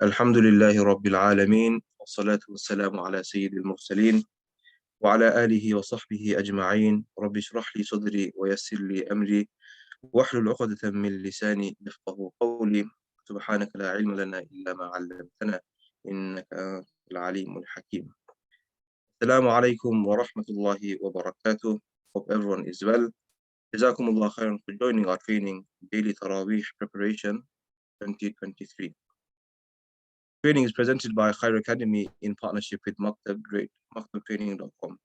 الحمد لله رب العالمين والصلاة والسلام على سيد المرسلين وعلى آله وصحبه أجمعين رب اشرح لي صدري ويسر لي أمري واحلل عقدة من لساني يفقه قولي سبحانك لا علم لنا إلا ما علمتنا إنك أنت العليم الحكيم. السلام عليكم ورحمة الله وبركاته. Hope everyone is well. جزاكم الله خيرا for joining our training Daily Taraweeh Preparation 2023. Training is presented by Khayr Academy in partnership with maktabtraining.com.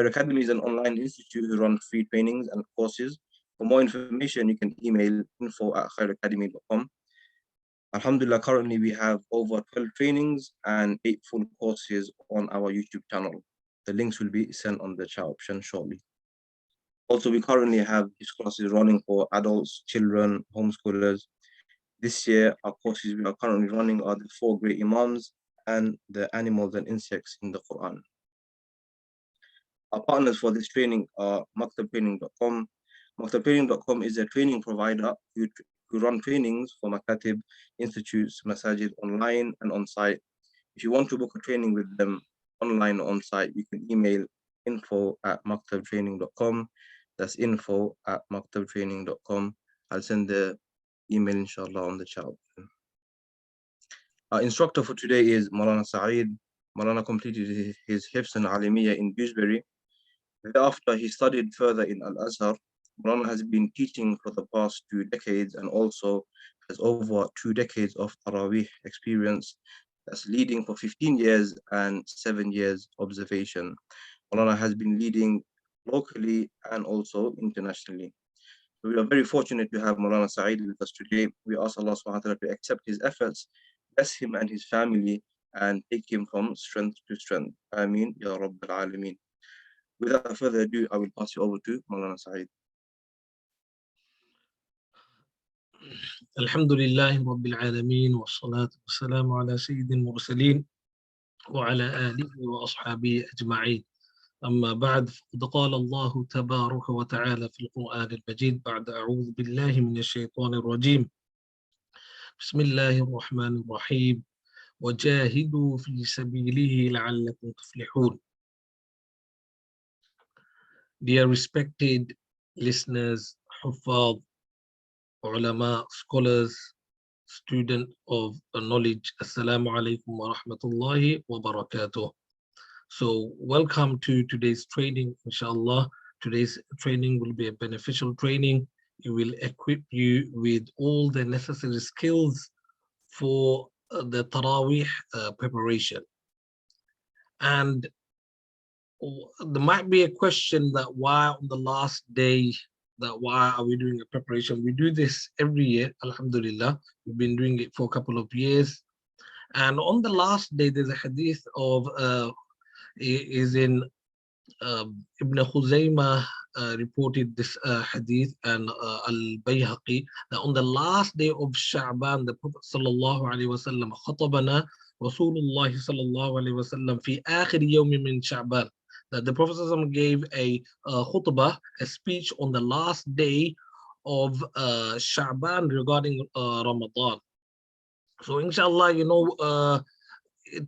Khayr Academy is an online institute who runs free trainings and courses. For more information, you can email info@khayracademy.com. Alhamdulillah, currently we have over 12 trainings and 8 full courses on our YouTube channel. The links will be sent on the chat option shortly. Also, we currently have these classes running for adults, children, homeschoolers. This year, our courses we are currently running are the 4 great Imams and the animals and insects in the Quran. Our partners for this training are maktabtraining.com. Maktabtraining.com is a training provider who run trainings for makatib, institutes, masajid online and on site. If you want to book a training with them online or on site, you can email info@maktabtraining.com. That's info@maktabtraining.com. I'll send the email inshallah on the chat. Our instructor for today is Maulana Sayeed. Maulana completed his hifdh and Alimiyya in Dewsbury. Thereafter, he studied further in Al-Azhar. Maulana has been teaching for the past 2 decades and also has over 2 decades of Taraweeh experience. That's leading for 15 years and 7 years observation. Maulana has been leading locally and also internationally. We are very fortunate to have Maulana Sayeed with us today. We ask Allah subhanahu wa ta'ala to accept his efforts, bless him and his family, and take him from strength to strength. Ameen, Ya Rabbil Alameen. Without further ado, I will pass you over to Maulana Sayeed. الحمد لله رب العالمين والصلاة والسلام على سيد المرسلين وعلى آله وأصحابه أجمعين. أما بعد، فقد قال الله تبارك وتعالى في القرآن المجيد بعد أعوذ بالله من الشيطان الرجيم. بسم الله الرحمن الرحيم. وجاهدوا في سبيله لعلكم تفلحون. Dear respected listeners, Huffaz, ulama, scholars, student of knowledge, Assalamu alaikum wa rahmatullahi wa barakatuh. So welcome to today's training, inshallah. Today's training will be a beneficial training. It will equip you with all the necessary skills for the Taraweeh preparation. And there might be a question that why on the last day, why are we doing a preparation? We do this every year, alhamdulillah. We've been doing it for a couple of years. And on the last day, there's a hadith of, is in Ibn Khuzaymah reported this hadith, and Al-Bayhaqi, that on the last day of Sha'ban, the Prophet sallallahu alaihi wasallam khatabana Rasulullah sallallahu alaihi wasallam fi akhir yawmi min Sha'ban, that the Prophet sallallahu gave a khutbah, a speech on the last day of Sha'ban regarding Ramadan. So inshallah, you know,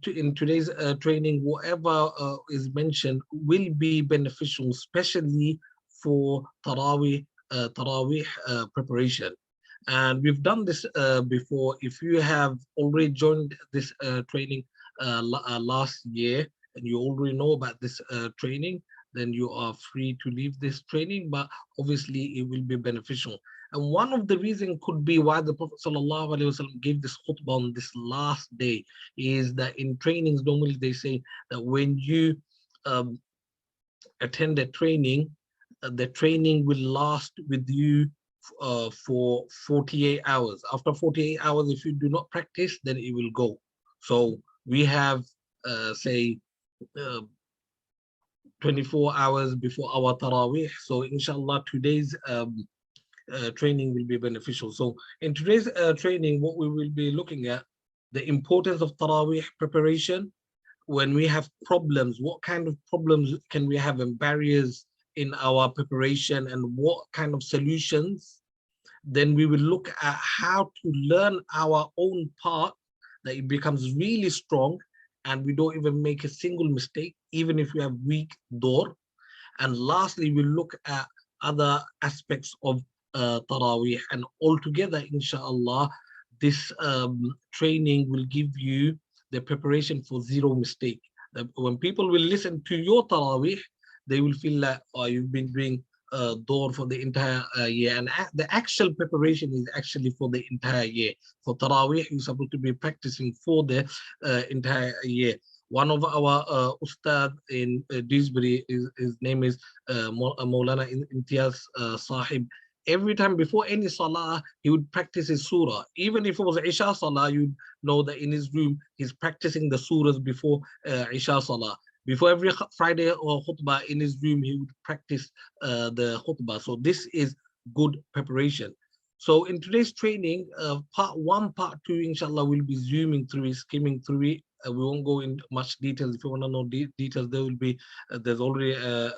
in today's training, whatever is mentioned will be beneficial, especially for Taraweeh preparation. And we've done this before. If you have already joined this training last year and you already know about this training, then you are free to leave this training, but obviously it will be beneficial. And one of the reasons could be why the Prophet ﷺ gave this khutbah on this last day is that in trainings, normally they say that when you attend a training, the training will last with you for 48 hours. After 48 hours, if you do not practice, then it will go. So we have, say, 24 hours before our Taraweeh. So inshallah, today's training will be beneficial. So in today's training, what we will be looking at, the importance of Taraweeh preparation. When we have problems, what kind of problems can we have and barriers in our preparation, and what kind of solutions Then we will look at how to learn our own part, that it becomes really strong and we don't even make a single mistake, even if we have weak door. And lastly, we'll look at other aspects of Taraweeh. And altogether, inshallah, this training will give you the preparation for zero mistake. When people will listen to your Taraweeh, they will feel like, oh, you've been doing door for the entire year. And the actual preparation is actually for the entire year. For Taraweeh, you're supposed to be practicing for the entire year. One of our ustad in Dewsbury, his name is Maulana Imtiaz Sahib. Every time before any salah, he would practice his surah. Even if it was Isha salah, you'd know that in his room, he's practicing the surahs before Isha salah. Before every Friday or khutbah in his room, he would practice the khutbah. So this is good preparation. So in today's training, part one, part two, inshallah, we'll be zooming through it, skimming through it. We won't go into much details. If you want to know details, there will be, there's already a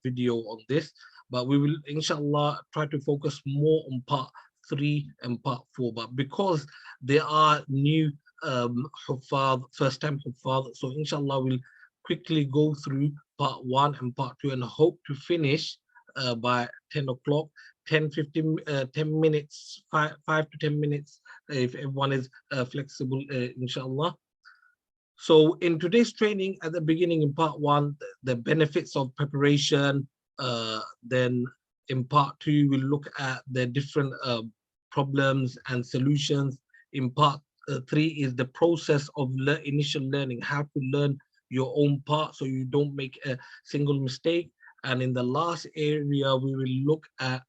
video on this, but we will, inshallah, try to focus more on part three and part four. But because there are new huffaz, first time huffaz, so inshallah, we'll quickly go through part one and part two and hope to finish by 10 o'clock. 10 minutes, 5 to 10 minutes, if everyone is flexible, inshallah. So in today's training, at the beginning in part one, the benefits of preparation. Then in part two, we'll look at the different problems and solutions. In part three is the process of initial learning, how to learn your own part so you don't make a single mistake. And in the last area, we will look at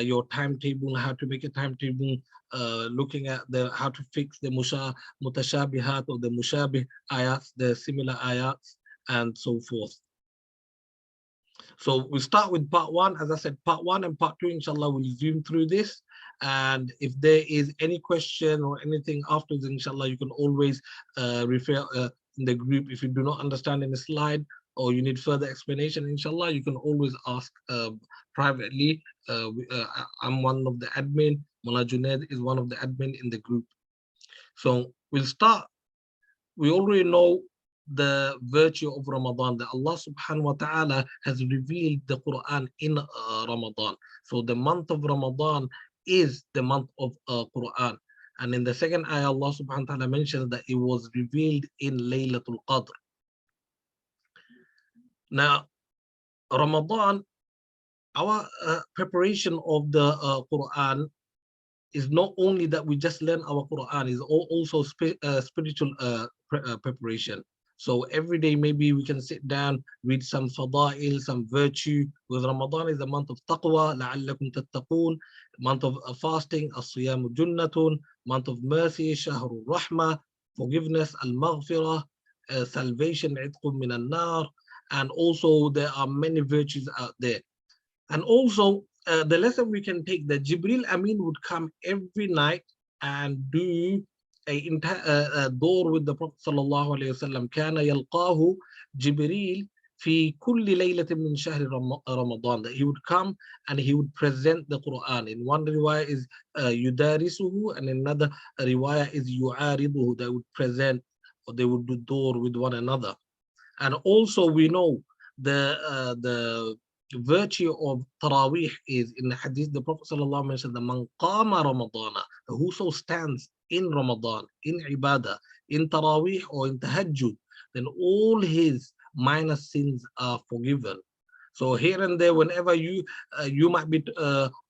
your timetable, how to make a timetable, looking at the how to fix the mutashabihat or the mushabih ayats, the similar ayats, and so forth. So we'll start with part one. As I said, part one and part two, inshallah, we'll zoom through this. And if there is any question or anything afterwards, inshallah, you can always refer in the group. If you do not understand any slide or you need further explanation, inshallah, you can always ask privately. I'm one of the admin. Mullah Junaid is one of the admin in the group. So we'll start. We already know the virtue of Ramadan, that Allah subhanahu wa ta'ala has revealed the Quran in Ramadan. So the month of Ramadan is the month of Quran. And in the second ayah, Allah subhanahu wa ta'ala mentions that it was revealed in Laylatul Qadr. Now, Ramadan, our preparation of the Quran is not only that we just learn our Quran, is also spiritual preparation. So every day, maybe we can sit down, read some fada'il, some virtue. With Ramadan is the month of taqwa, لَعَلَّكُمْ تَتَّقُونَ, month of fasting, as-siyamu junnatun, month of mercy, shahrul rahmah, forgiveness, al-maghfirah, salvation, عِتْقٌ مِنَ النَّارِ. And also there are many virtues out there. And also the lesson we can take, that Jibril Amin would come every night and do a door with the Prophet sallallahu alaihi wasallam. كان يلقاه جبريل في كل ليلة من شهر رمضان. That he would come and he would present the Quran. In one riwayah is يدارسه, and another riwayah is يعارضه. They would present, or they would do door with one another. And also we know the virtue of Taraweeh is in the hadith, the Prophet ﷺ mentioned, the man qama Ramadana, whoso stands in Ramadan, in ibadah, in Taraweeh or in tahajjud, then all his minor sins are forgiven. So here and there, whenever you might be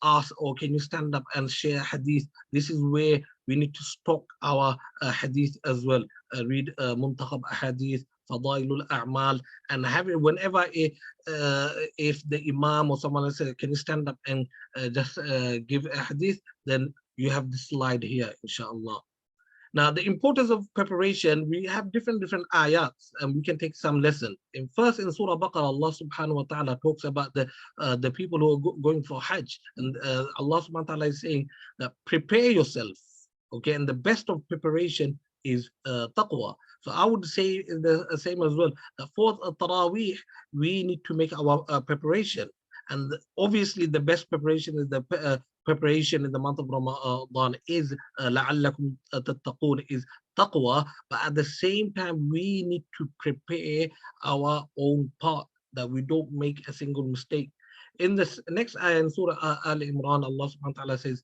asked, or can you stand up and share hadith, this is where we need to stock our hadith as well. Read Muntakhab Hadith, Fadailul A'mal, and have it whenever if the Imam or someone else says, can you stand up and just give a hadith, then you have the slide here, inshallah. Now, the importance of preparation, we have different ayats, and we can take some lesson. In Surah Baqarah, Allah subhanahu wa ta'ala talks about the people who are going for Hajj. And Allah subhanahu wa ta'ala is saying that prepare yourself, okay? And the best of preparation is taqwa. So I would say the same as well. For Taraweeh, we need to make our preparation. And obviously the best preparation is the preparation in the month of Ramadan is لَعَلَّكُمْ تَتَّقُونَ, is taqwa, but at the same time we need to prepare our own part, that we don't make a single mistake. In this next ayah in Surah Al Imran, Allah subhanahu wa ta'ala says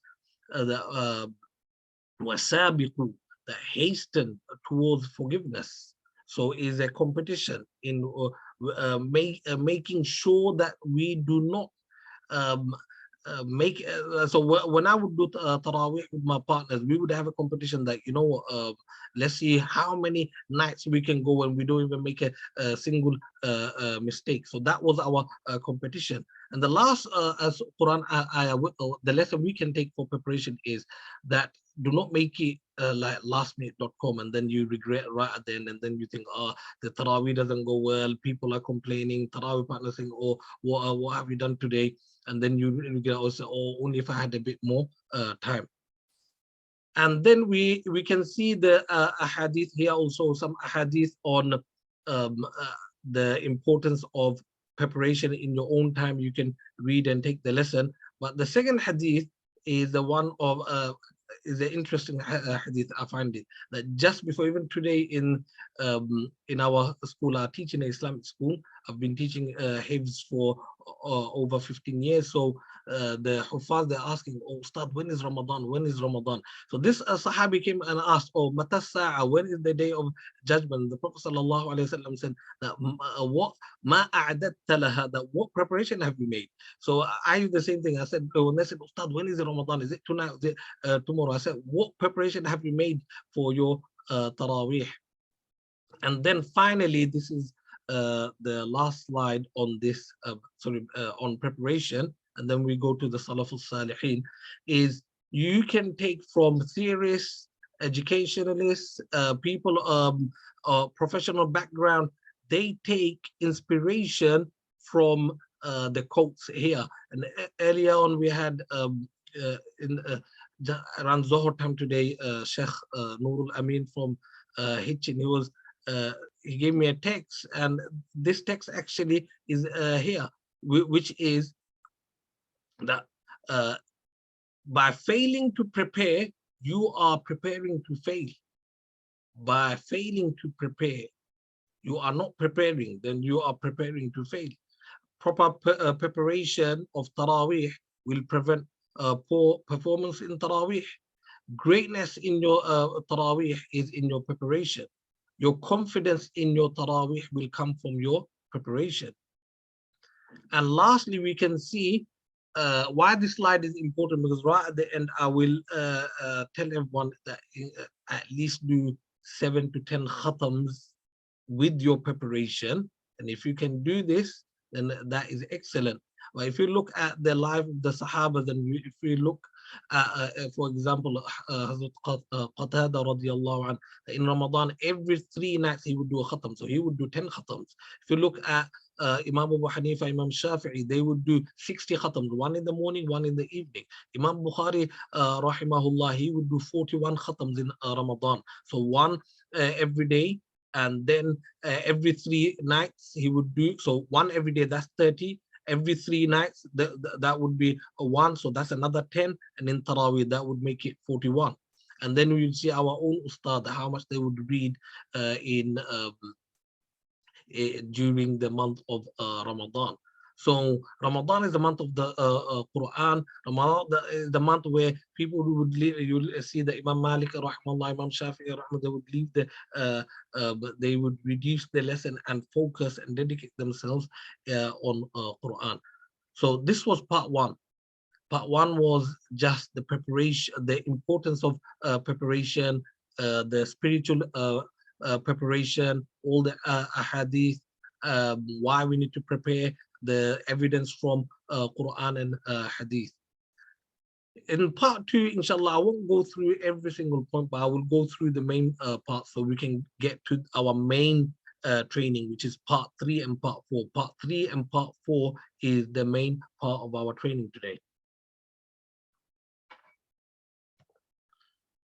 وَسَابِقُوا, that hasten towards forgiveness. So is a competition in making sure that we do not um, when I would do Taraweeh with my partners, we would have a competition that, let's see how many nights we can go and we don't even make a single mistake. So that was our competition. And the last Quran ayah, the lesson we can take for preparation is that do not make it like lastminute.com and then you regret right at the end, and then you think, oh, the Taraweeh doesn't go well, people are complaining, Taraweeh partners saying, oh, what have you done today? And then you get also, oh, only if I had a bit more time. And then we can see the ahadith here, also some ahadith on the importance of preparation in your own time. You can read and take the lesson. But the second hadith is the one of is an interesting hadith. I find it that just before, even today in our school, our teaching Islamic school, I've been teaching hifdh for over 15 years. So the Hufaz, they're asking, oh Ustad, when is Ramadan? When is Ramadan? So this Sahabi came and asked, oh, Mata Sa'a, when is the day of judgment? The Prophet sallallahu alaihi wasallam said that what ma a'adatta laha, that what preparation have you made? So I did the same thing. I said, when they said, Ustad, when is it Ramadan? Is it tonight? Is it tomorrow? I said, what preparation have you made for your Taraweeh? And then finally, this is the last slide on this, on preparation, and then we go to the Salafus Salihin, is you can take from theorists, educationalists, people professional background, they take inspiration from the quotes here. And earlier on we had around Zohar time today, Sheikh Nurul Amin from Hitchin, he gave me a text, and this text actually is here, which is that by failing to prepare, you are preparing to fail. By failing to prepare, you are not preparing, then you are preparing to fail. Proper preparation of Taraweeh will prevent poor performance in Taraweeh. Greatness in your Taraweeh is in your preparation. Your confidence in your Taraweeh will come from your preparation. And lastly, we can see why this slide is important, because right at the end, I will tell everyone that at least do 7 to 10 khatams with your preparation. And if you can do this, then that is excellent. But if you look at the life of the Sahaba, then if we look at, for example, Hazrat Qatada radiallahu anh, in Ramadan, every 3 nights he would do a khatam. So he would do 10 khatams. If you look at Imam Abu Hanifa, Imam Shafi'i, they would do 60 khatams, 1 in the morning, 1 in the evening. Imam Bukhari, rahimahullah, he would do 41 khatams in Ramadan. So 1 every day. And then every 3 nights he would do, so 1 every day, that's 30. Every 3 nights, that would be 1, so that's another 10. And in Taraweeh, that would make it 41. And then we would see our own Ustad, how much they would read during the month of Ramadan. So Ramadan is the month of the Quran. Ramadan is the month where people would leave. You'll see the Imam Malik, rahmahullah, Imam Shafi'i, they would leave they would reduce the lesson and focus and dedicate themselves on Quran. So this was part 1. Part 1 was just the preparation, the importance of preparation, the spiritual preparation, all the ahadith, why we need to prepare, the evidence from Quran and hadith. In part 2, inshallah, I won't go through every single point, but I will go through the main part so we can get to our main training, which is part 3 and part 4. Part 3 and part 4 is the main part of our training today.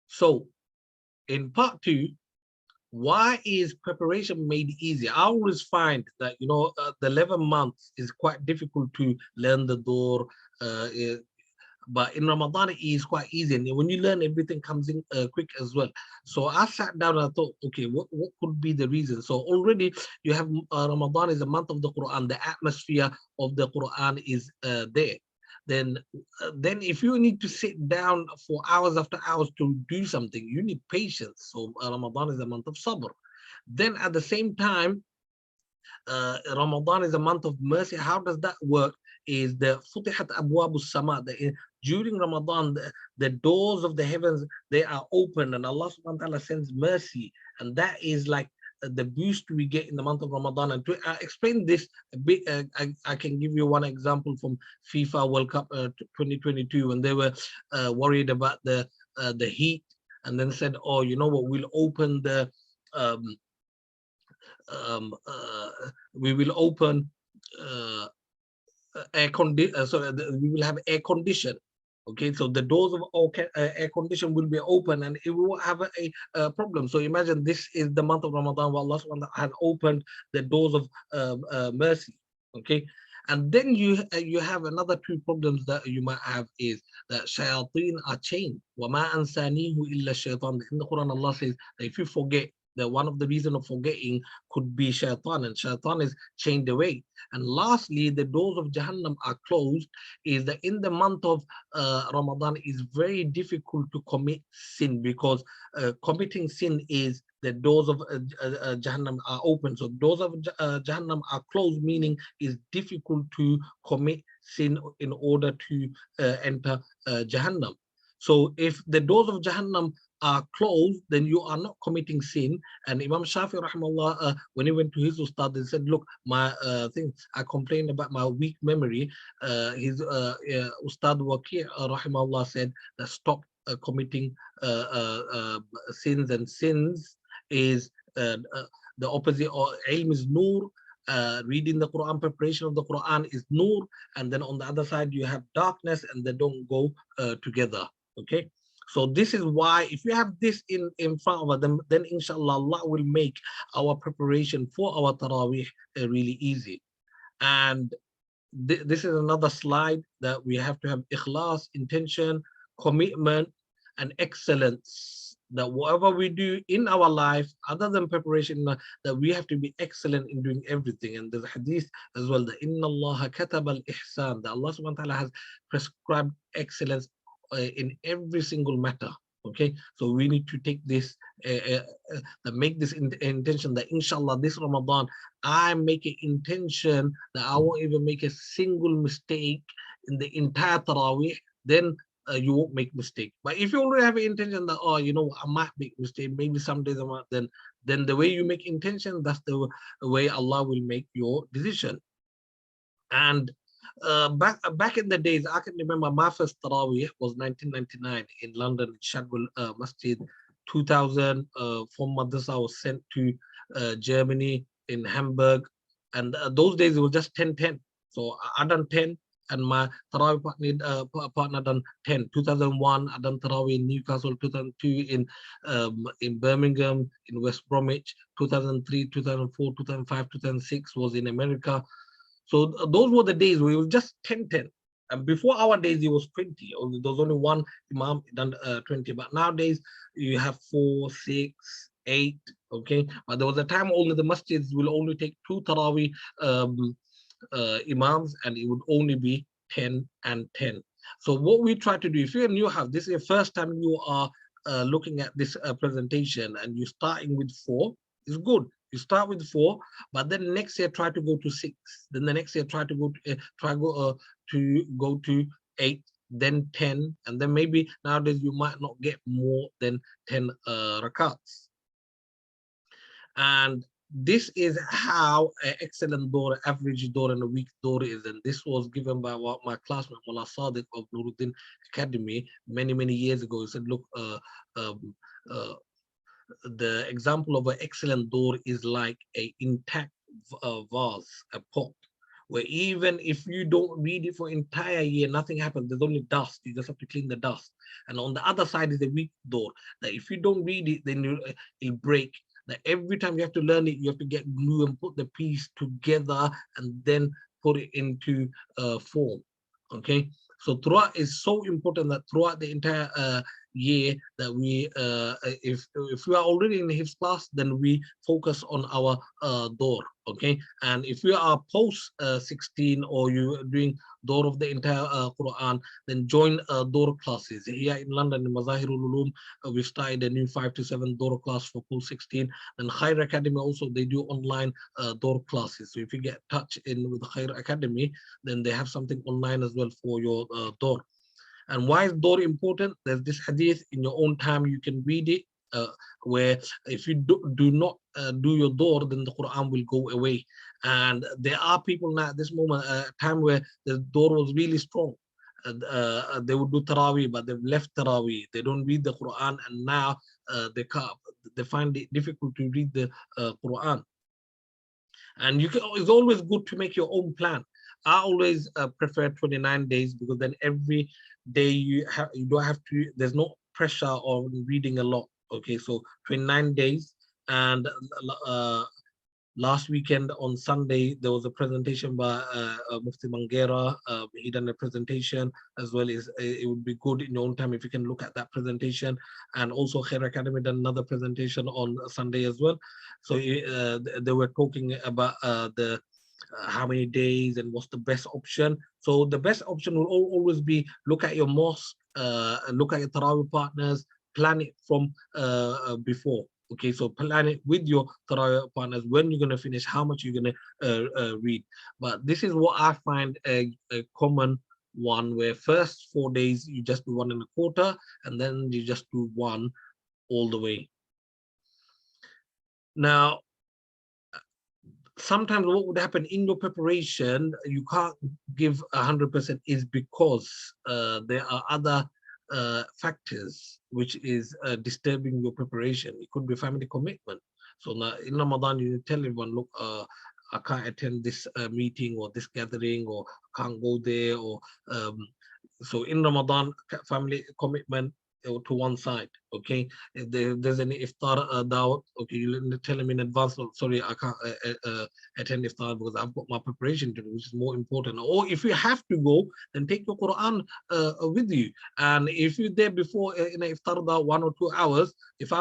So in part 2, why is preparation made easy? I always find that, the 11 months is quite difficult to learn the door. But in Ramadan, it is quite easy. And when you learn, everything comes in quick as well. So I sat down and I thought, okay, what could be the reason? So already you have Ramadan is a month of the Quran. The atmosphere of the Quran is there. Then if you need to sit down for hours after hours to do something, you need patience. So Ramadan is a month of sabr. Then at the same time, Ramadan is a month of mercy. How does that work? Is the futihat abwab sama, during Ramadan, the doors of the heavens, they are open, and Allah subhanahu wa ta'ala sends mercy, and that is like the boost we get in the month of Ramadan. And to explain this a bit, I can give you one example from FIFA World Cup 2022, when they were worried about the heat, and then said, oh, you know what, we'll open the um, we will open we will have air condition. Okay, so the doors of air condition will be open, and it will have a problem. So imagine this is the month of Ramadan where Allah subhanahu wa ta'ala had opened the doors of mercy. Okay, and then you have another two problems that you might have, is that shayateen are chained. وَمَا أَنْسَانِيهُ إِلَّا الشَّيْطَانِ. In the Quran, Allah says that if you forget, that one of the reasons of forgetting could be shaitan, and shaitan is chained away. And lastly, the doors of Jahannam are closed, is that in the month of Ramadan is very difficult to commit sin, because committing sin is the doors of Jahannam are open. So doors of Jahannam are closed, meaning it's difficult to commit sin in order to enter Jahannam. So if the doors of Jahannam are closed, then you are not committing sin. And Imam Shafi rahimahullah, when he went to his ustad, he said, look, my thing, I complained about my weak memory. His ustad Waqi rahimahullah said that stop committing sins, and sins is the opposite. Or ilm is nur. Reading the Quran, preparation of the Quran is nur, and then on the other side you have darkness, and they don't go together. Okay, so this is why if you have this in front of them, then inshallah Allah will make our preparation for our Taraweeh really easy. And this is another slide that we have to have ikhlas, intention, commitment, and excellence. That whatever we do in our life, other than preparation, that we have to be excellent in doing everything. And there's a hadith as well, that Inna Allah kataba al-ihsan, that Allah subhanahu wa ta'ala has prescribed excellence in every single matter. Okay, so we need to take this, make this intention that inshallah this Ramadan I make an intention that I won't even make a single mistake in the entire Taraweeh. Then you won't make mistake. But if you already have an intention that, oh, you know, I might make mistake, maybe some days I might, then the way you make intention, that's the way Allah will make your decision. And back in the days, I can remember my first Taraweeh was 1999 in London, Shadwell Masjid. 2000 from Madrasa, I was sent to Germany, in Hamburg, and those days it was just 10-10. So I done 10, and my Taraweeh partner done 10. 2001, I done Taraweeh in Newcastle. 2002 in Birmingham, in West Bromwich. 2003, 2004, 2005, 2006 was in America. So those were the days where it was just 10-10. And before our days, it was 20. There was only one Imam done 20. But nowadays, you have 4, 6, 8. Okay. But there was a time only the masjids will only take 2 Taraweeh Imams, and it would only be 10 and 10. So what we try to do, if you're in your house, this is the first time you are looking at this presentation, and you're starting with 4, it's good. You start with 4, but then next year try to go to 6. Then the next year try to go to 8, then 10, and then maybe nowadays you might not get more than 10 rakats. And this is how an excellent door, average door, and a weak door is. And this was given by my classmate Maulana Sayeed of Nuruddin Academy many years ago. He said, look, the example of an excellent door is like an intact vase, a pot, where even if you don't read it for entire year, nothing happens. There's only dust. You just have to clean the dust. And on the other side is a weak door, that if you don't read it, then it'll break. That every time you have to learn it, you have to get glue and put the piece together and then put it into form. Okay, So throughout is so important that throughout the entire year that we, if we are already in the hifdh class, then we focus on our door, okay? And if you are post 16 or you are doing door of the entire Quran, then join door classes. Here in London, in Mazahirul Uloom, we've started a new 5 to 7 door class for post 16. And Khayr Academy also, they do online door classes. So if you get touch in with Khayr Academy, then they have something online as well for your door. And why is door important? There's this hadith, in your own time you can read it, where if you do not do your door, then the Quran will go away. And there are people now at this moment, time where the door was really strong. They would do Taraweeh, but they've left Taraweeh. They don't read the Quran, and now they find it difficult to read the Quran. And it's always good to make your own plan. I always prefer 29 days, because then every day you don't have to, there's no pressure on reading a lot. Okay, so 29 days. And last weekend on Sunday, there was a presentation by Mufti Mangera. He done a presentation as well. As it would be good in your own time if you can look at that presentation. And also Khayr Academy done another presentation on Sunday as well. So they were talking about the how many days and what's the best option. So the best option will always be look at your mosque, look at your Taraweeh partners, plan it from before. Okay, so plan it with your Taraweeh partners, when you're going to finish, how much you're going to read. But this is what I find a common one, where first 4 days you just do 1 1/4, and then you just do 1 all the way. Now, sometimes what would happen in your preparation, you can't give 100%, is because there are other factors which is disturbing your preparation. It could be family commitment. So now in Ramadan, you tell everyone, look, I can't attend this meeting or this gathering, or can't go there, or so in Ramadan, family commitment to one side. Okay, if there's any iftar dawat, okay, you tell them in advance, oh, sorry, I can't attend iftar because I've got my preparation to do, which is more important. Or if you have to go, then take your Quran with you. And if you're there before in a iftar dawat 1 or 2 hours, if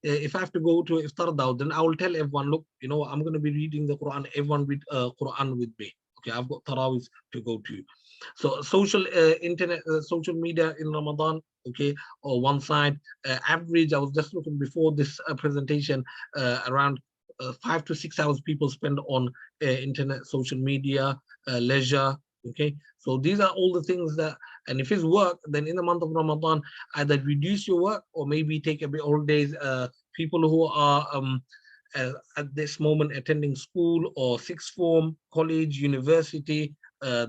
if I have to go to iftar dawat, then I will tell everyone, look, you know, I'm going to be reading the Quran. Everyone read Quran with me. Okay, I've got Taraweeh to go to. So social internet, social media in Ramadan, okay, or one side. Average, I was just looking before this presentation, around 5 to 6 hours people spend on internet, social media, leisure. Okay, so these are all the things that, and if it's work, then in the month of Ramadan, either reduce your work or maybe take a bit holidays. People who are at this moment attending school or sixth form, college, university,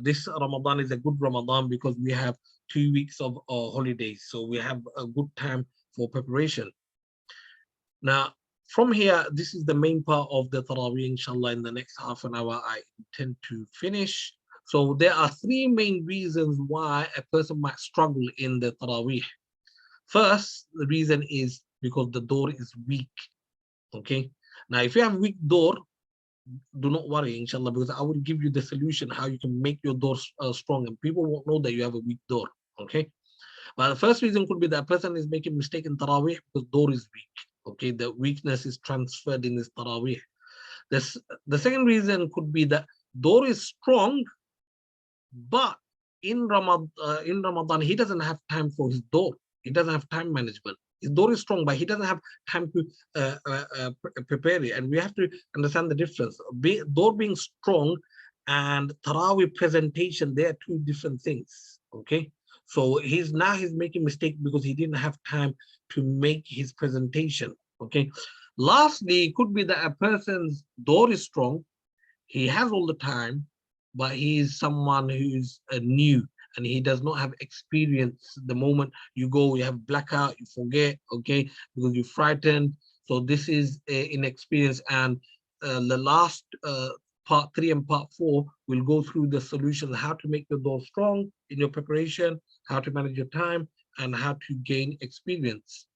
this Ramadan is a good Ramadan because we have 2 weeks of holidays. So we have a good time for preparation. Now, from here, this is the main part of the Taraweeh, inshallah. In the next half an hour, I intend to finish. So there are 3 main reasons why a person might struggle in the Taraweeh. First, the reason is because the door is weak. Okay. Now, if you have weak door, do not worry, inshallah, because I will give you the solution how you can make your door strong, and people won't know that you have a weak door. Okay. But the first reason could be that a person is making mistake in Taraweeh because door is weak. Okay, the weakness is transferred in this Taraweeh. The second reason could be that door is strong, but in Ramadan, he doesn't have time for his door. He doesn't have time management. His door is strong, but he doesn't have time to prepare it. And we have to understand the difference. Door being strong and Taraweeh presentation, they are 2 different things. Okay, so he's making mistake because he didn't have time to make his presentation. Okay, lastly, it could be that a person's door is strong, he has all the time, but he is someone who's new and he does not have experience. The moment you go, you have blackout, you forget, okay, because you're frightened. So this is inexperience. And the last part 3 and part 4 will go through the solutions, how to make your door strong in your preparation, how to manage your time, and how to gain experience.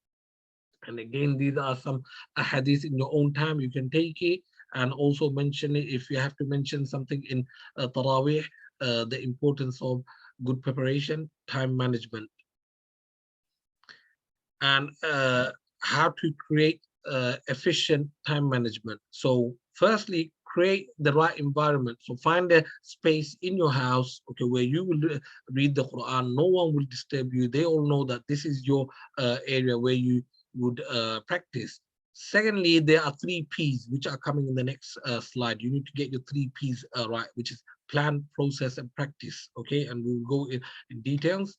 And again, these are some hadiths in your own time. You can take it and also mention it if you have to mention something in Taraweeh, the importance of good preparation, time management, and how to create efficient time management. So firstly, create the right environment. So find a space in your house, okay, where you will read the Quran. No one will disturb you. They all know that this is your area where you would practice. Secondly, there are 3 P's which are coming in the next slide. You need to get your 3 P's right, which is plan, process, and practice. Okay, and we'll go in details.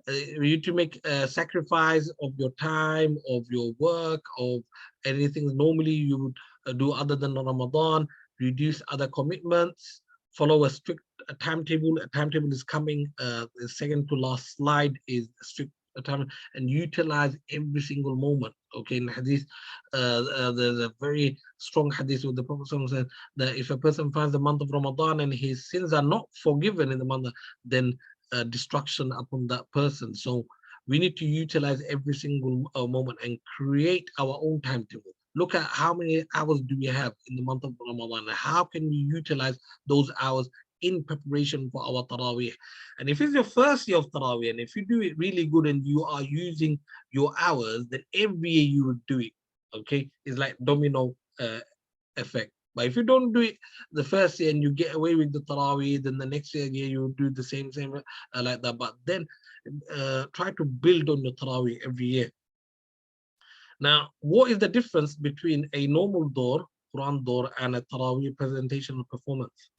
You need to make a sacrifice of your time, of your work, of anything normally you would do other than Ramadan, reduce other commitments, follow a strict timetable. A timetable is coming. The second to last slide is a strict time, and utilize every single moment. Okay, in hadith, there's a very strong hadith with the Prophet said that if a person finds the month of Ramadan and his sins are not forgiven in the month, then destruction upon that person. So we need to utilize every single moment and create our own timetable. Look at how many hours do we have in the month of Ramadan, and how can we utilize those hours in preparation for our Taraweeh. And if it's your first year of Taraweeh, and if you do it really good and you are using your hours, then every year you will do it. Okay, it's like domino effect. But if you don't do it the first year and you get away with the Taraweeh, then the next year you do the same like that. But then try to build on your Taraweeh every year. Now, what is the difference between a normal door, Quran door, and a Taraweeh presentation performance?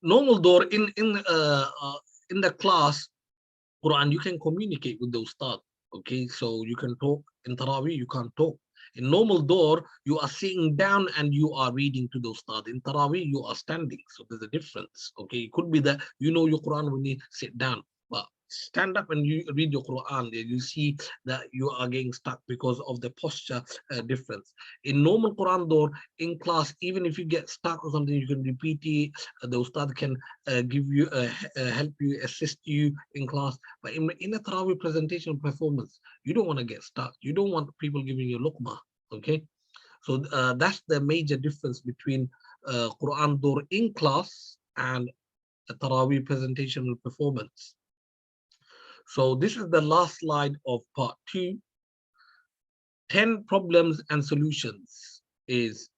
Normal door in the class Quran, you can communicate with the ustad. Okay, so you can talk. In Taraweeh, you can't talk. In normal door, you are sitting down and you are reading to the ustad. In Taraweeh, you are standing. So there's a difference. Okay, it could be that you know your Quran when you sit down, but stand up and you read your Quran, you see that you are getting stuck because of the posture difference. In normal Quran door, in class, even if you get stuck or something, you can repeat it. The ustad can give you, help you, assist you in class. But in a Taraweeh presentation performance, you don't want to get stuck. You don't want people giving you luqma. Okay, so that's the major difference between Quran door in class and a Taraweeh presentation performance. So this is the last slide of part 2. 10 problems and solutions is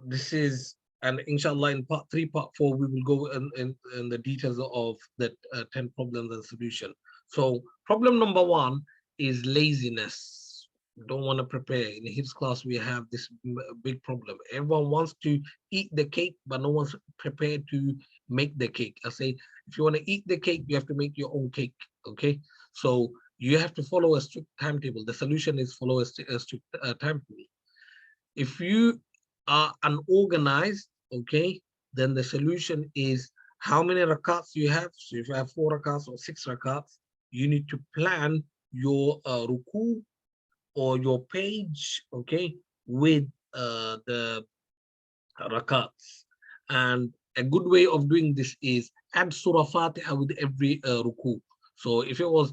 this is, and inshallah in part 3, part 4, we will go in the details of the 10 problems and solution. So problem number 1 is laziness. Don't want to prepare. In his class, we have this big problem. Everyone wants to eat the cake, but no one's prepared to make the cake. I say, if you want to eat the cake, you have to make your own cake. Okay, so you have to follow a strict timetable. The solution is follow a strict timetable. If you are unorganized, okay, then the solution is how many rakats you have. So if you have 4 rakats or 6 rakats, you need to plan your ruku or your page, okay, with the rakats. And a good way of doing this is add Surah Fatiha with every ruku. So if it was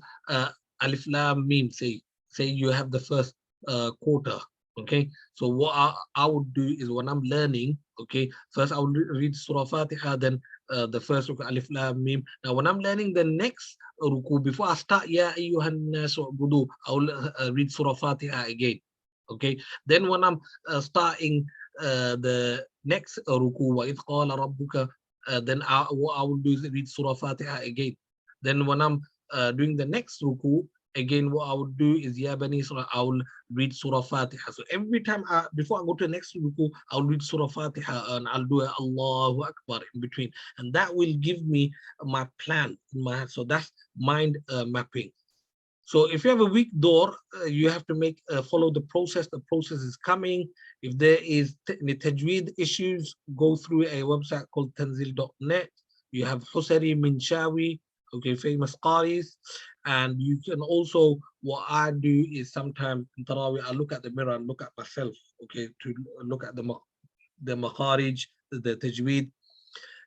Alif Lam Mim, say you have the first quarter, okay. So what I would do is when I'm learning, okay, first I would read Surah Fatiha, then the first ruku Alif Lam Mim. Now when I'm learning the next ruku, before I start Ya Ayyuhan Nas U'budu, I will read Surah Fatiha again, okay. Then when I'm starting the next ruku, وَإِذْ قَالَ رَبُّكَ, then what I will do is read Surah Fatiha again. Then when I'm doing the next ruku, again what I would do is Ya Bani Surah, I will read Surah Fatiha. So every time before I go to the next ruku, I'll read Surah Fatiha and I'll do a Allahu Akbar in between. And that will give me my plan in my head. So that's mind mapping. So if you have a weak door, you have to make follow the process. The process is coming. If there is any Tajweed issues, go through a website called tanzil.net. You have Husari Minshawi, okay, famous qaris. And you can also, what I do is sometimes in Taraweeh, I look at the mirror and look at myself, okay, to look at the makharij, the Tajweed.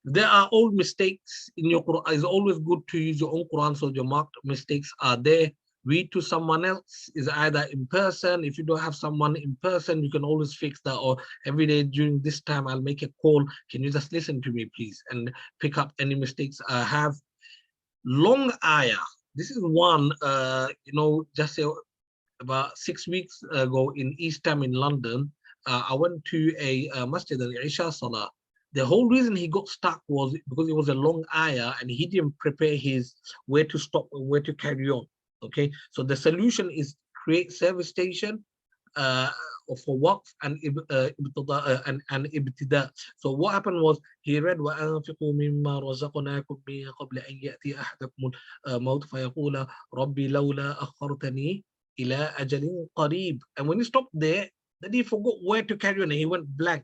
There are old mistakes in your Quran. It's always good to use your own Quran so your marked mistakes are there. read to someone else is either in person. If you don't have someone in person, you can always fix that. Or every day during this time, I'll make a call. Can you just listen to me, please, and pick up any mistakes I have? Long ayah. This is one, just about 6 weeks ago in East Ham in London, I went to a masjid, al Isha Salah. The whole reason he got stuck was because it was a long ayah and he didn't prepare his where to stop and where to carry on. Okay, so the solution is create service station uh, for waqf and and ibtida. So what happened was he read وَأَنْفِقُوا مِمَّا رَزَقْنَاكُمْ مِنْ قَبْلِ أَنْ يَأْتِيَ أَحَدَكُمُ الْمَوْتُ فَيَقُولَ رَبِّ لَوْلَا أَخَّرْتَنِي إِلَى أَجَلٍ قَرِيبٍ. And when he stopped there, then he forgot where to carry on and he went blank.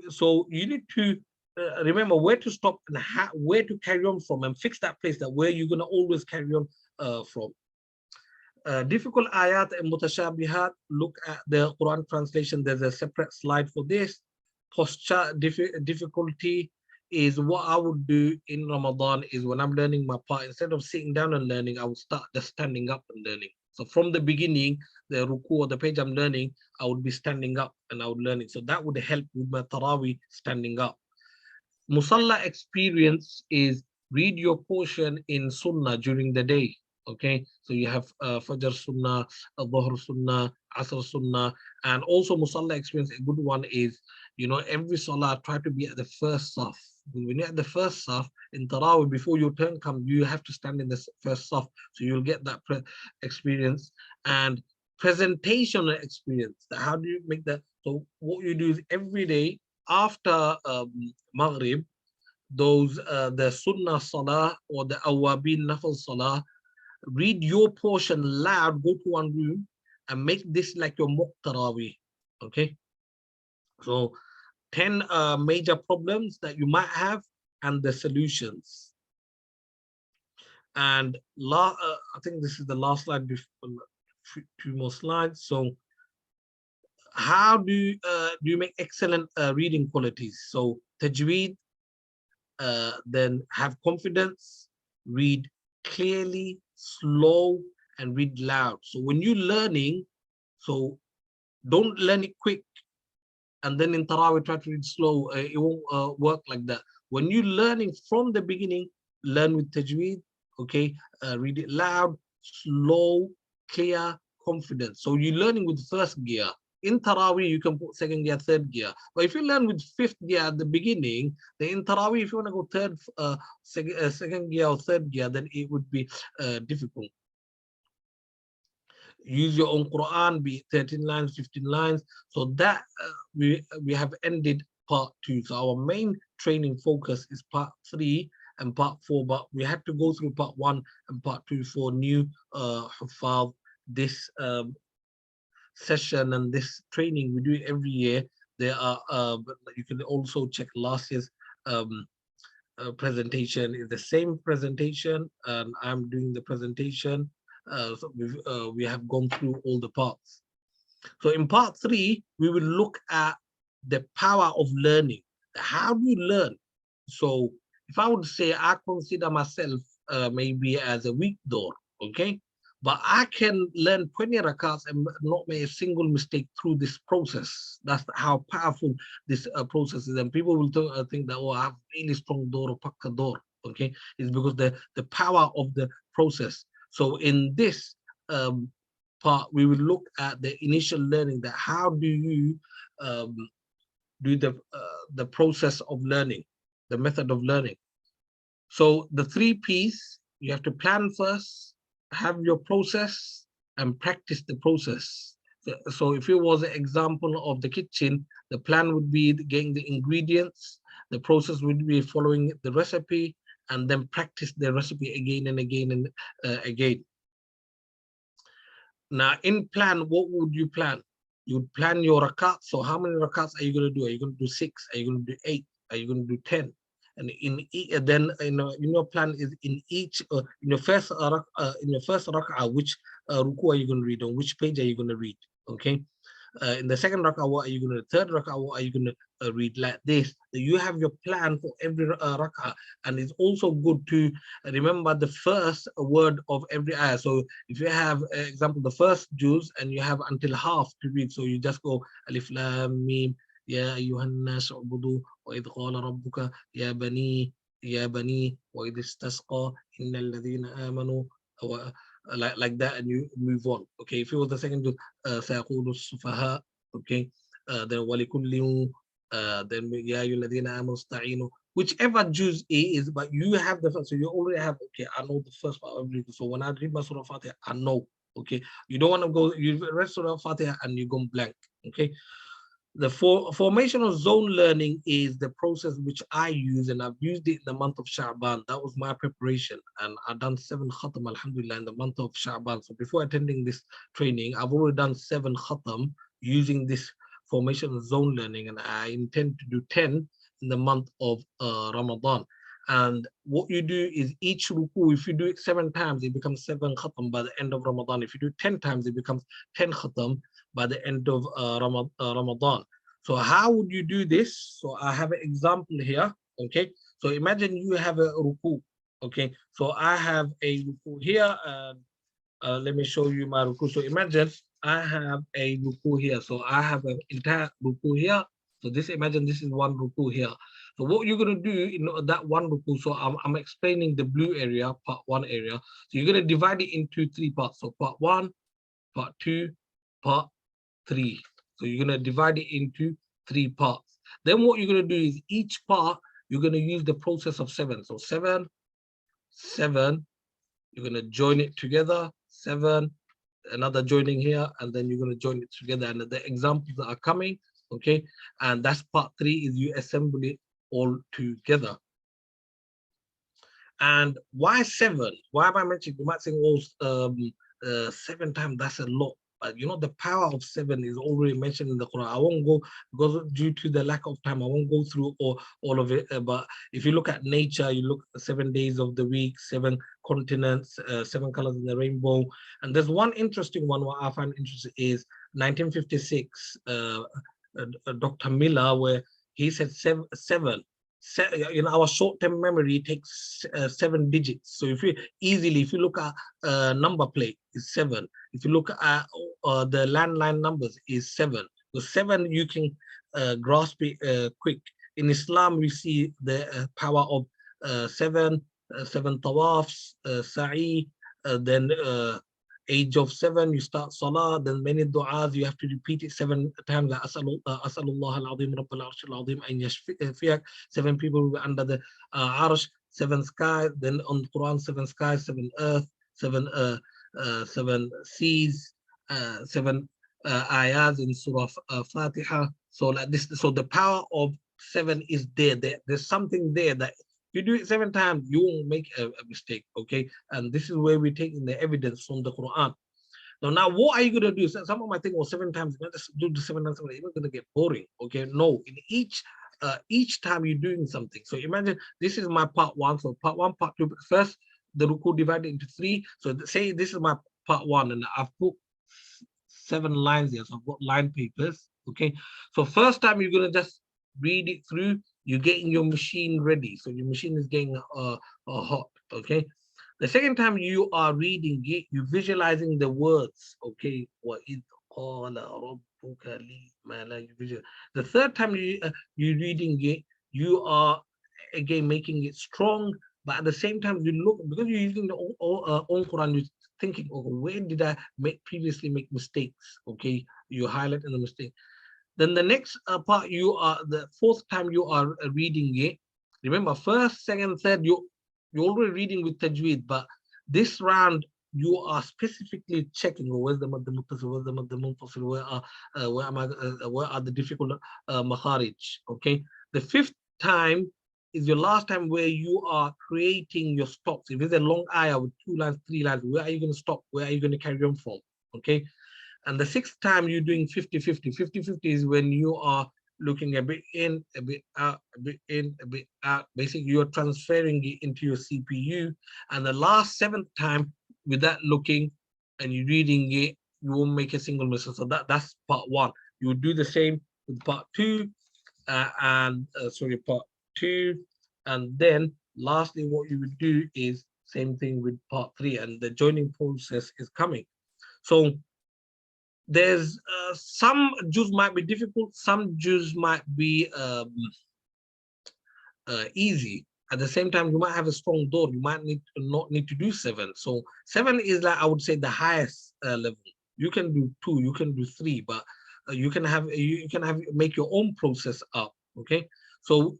So you need to remember where to stop and where to carry on from, and fix that place that where you're going to always carry on from. Difficult ayat and mutashabihat, look at the Quran translation. There's a separate slide for this. Posture difficulty is what I would do in Ramadan is when I'm learning my part, instead of sitting down and learning, I would start just standing up and learning. So from the beginning, the ruku or the page I'm learning, I would be standing up and I would learn it. So that would help with my Taraweeh standing up. Musalla experience is read your portion in Sunnah during the day. Okay, so you have Fajr Sunnah, Dhuhr Sunnah, Asr Sunnah, and also Musalla experience. A good one is, every Salah try to be at the first saf. When you're at the first saf in Taraweeh, before your turn comes, you have to stand in the first saf, so you'll get that experience. And presentation experience. How do you make that? So what you do is every day after Maghrib, those the Sunnah Salah or the Awabin Nafal Salah, read your portion loud, go to one room and make this like your mock Taraweeh. Okay, so 10 major problems that you might have and the solutions. And I think this is the last slide before 2 more slides. So how do you make excellent reading qualities? So Tajweed, then have confidence, read clearly, slow, and read loud. So when you're learning, so don't learn it quick and then in Taraweeh try to read slow. It won't work like that. When you're learning from the beginning, learn with Tajweed, okay? Read it loud, slow, clear, confident. So you're learning with first gear. In Taraweeh, you can put second gear, third gear. But if you learn with fifth gear at the beginning, then in Taraweeh, if you want to go second gear or third gear, then it would be difficult. Use your own Quran, be 13 lines, 15 lines. So that we have ended part 2. So our main training focus is part 3 and part 4, but we had to go through part 1 and part 2 for new Huffaz. This session and this training we do it every year. There are you can also check last year's presentation is the same presentation, and I'm doing the presentation. So we have gone through all the parts. So in part 3 we will look at the power of learning. How do you learn? So if I would say, I consider myself maybe as a weak door, okay, but I can learn 20 rakats and not make a single mistake through this process. That's how powerful this process is. And people will think that, oh, I have really strong door or pakka door. Okay, it's because the power of the process. So in this part, we will look at the initial learning. That how do you do the process of learning, the method of learning. So the 3 P's, you have to plan first, have your process, and practice the process. So if it was an example of the kitchen, the plan would be getting the ingredients, the process would be following the recipe, and then practice the recipe again and again and again. Now in plan, what would you plan? You would plan your rakat. So how many rakats are you going to do? Are you going to do 6? Are you going to do 8? Are you going to do 10? And then your plan is in each in your first rak'ah, which ruku are you going to read? On which page are you going to read? Okay. In the second rak'ah, what are you going to? Third rak'ah, what are you going to? read like this. You have your plan for every rak'ah, and it's also good to remember the first word of every ayah. So if you have, example, the first juz and you have until half to read, so you just go alif lam mim ya ayyuhan nas ubudu wa idh qala rabbuka ya bani wa idh istasqa innal ladhina amanu, like that, and you move on. Okay, if it was the second juz, sayaqulu sufaha, okay, then walikulli, then ya ayyuhalladhina amanu ista'inu, whichever juz is, but you have the first, so you already have, okay, I know the first part of reading, so when I read my surah Fatiha, I know, okay, you don't want to go, you read surah Fatiha and you go blank, okay. The formation of zone learning is the process which I use, and I've used it in the month of Sha'ban. That was my preparation, and I've done 7 khatam, alhamdulillah, in the month of Sha'ban. So before attending this training, I've already done 7 khatam using this formation of zone learning, and I intend to do 10 in the month of Ramadan. And what you do is each ruku, if you do it 7 times, it becomes 7 khatam by the end of Ramadan. If you do it 10 times, it becomes 10 khatam by the end of Ramadan. So how would you do this? So I have an example here, okay? So imagine you have a ruku, okay? So I have a ruku here, and let me show you my ruku. So imagine I have a ruku here. So I have an entire ruku here. So imagine this is one ruku here. So what you're going to do in that one ruku, so I'm explaining the blue area, part 1 area. So you're going to divide it into 3 parts. So part 1, part 2, part 3. So you're going to divide it into 3 parts. Then what you're going to do is each part, you're going to use the process of 7. So 7, 7, you're going to join it together, 7, another joining here, and then you're going to join it together. And the examples that are coming, okay, and that's part 3, is you assemble it all together. And why 7? Why am I mentioning? You might say, oh, 7 times, that's a lot. But you know, the power of 7 is already mentioned in the Quran. I won't go, because due to the lack of time, I won't go through all of it. But if you look at nature, you look at 7 days of the week, 7 continents, 7 colors in the rainbow. And there's one interesting one, what I find interesting is 1956, Dr. Miller, where he said 7. In our short-term memory, it takes 7 digits. So if you look at number plate, is 7. If you look at the landline numbers, is 7. So 7 you can grasp it quick. In Islam, we see the power of 7 tawafs, sa'i, then age of 7, you start salah, then many du'as, you have to repeat it 7 times. As'alullah al-azim, Rabbul Arsh al-azim, an yashfi'ak. 7 people will be under the arsh, 7 skies, then on Quran, 7 skies, 7 earth, 7 seas, 7 ayahs in Surah Fatiha. So like this, so the power of 7 is there. There's something there that if you do it 7 times, you won't make a mistake, okay? And this is where we're taking the evidence from the Quran. Now, what are you going to do? Someone might think, well, 7 times, let's do the 7 times, it's not going to get boring, okay? No, in each time you're doing something. So imagine this is my part 1. So part 1, part 2, first, the ruku divided into 3. So say this is my part 1, and I've put 7 lines here. So I've got line papers, okay? So first time you're going to just read it through, you're getting your machine ready. So your machine is getting hot, okay? The second time you are reading it, you're visualizing the words, okay? The third time you're reading it, you are again making it strong, but at the same time you look, because you're using the own Quran, you're thinking, oh, where did I previously make mistakes? Okay, you highlight in the mistake. Then the next part, the fourth time you are reading it. Remember, first, second, third, you're already reading with Tajweed, but this round you are specifically checking, where's the mad muttasil, where's the mad munfasil, where are the difficult makharij. Okay, the fifth time is your last time where you are creating your stops. If it's a long ayah with 2 lines, 3 lines, where are you going to stop? Where are you going to carry on from? Okay. And the sixth time you're doing 50-50. 50-50 is when you are looking a bit in, a bit out, a bit in, a bit out. Basically, you're transferring it into your CPU. And the last 7th time, with that looking and you're reading it, you won't make a single mistake. So that's part 1. You would do the same with part 2, sorry, part 2. And then lastly, what you would do is same thing with part 3, and the joining process is coming. So there's some juz might be difficult, some juz might be easy. At the same time, you might have a strong door. You might not need to do 7. So 7 is like, I would say, the highest level. You can do 2, you can do 3, but you can have make your own process up. Okay, so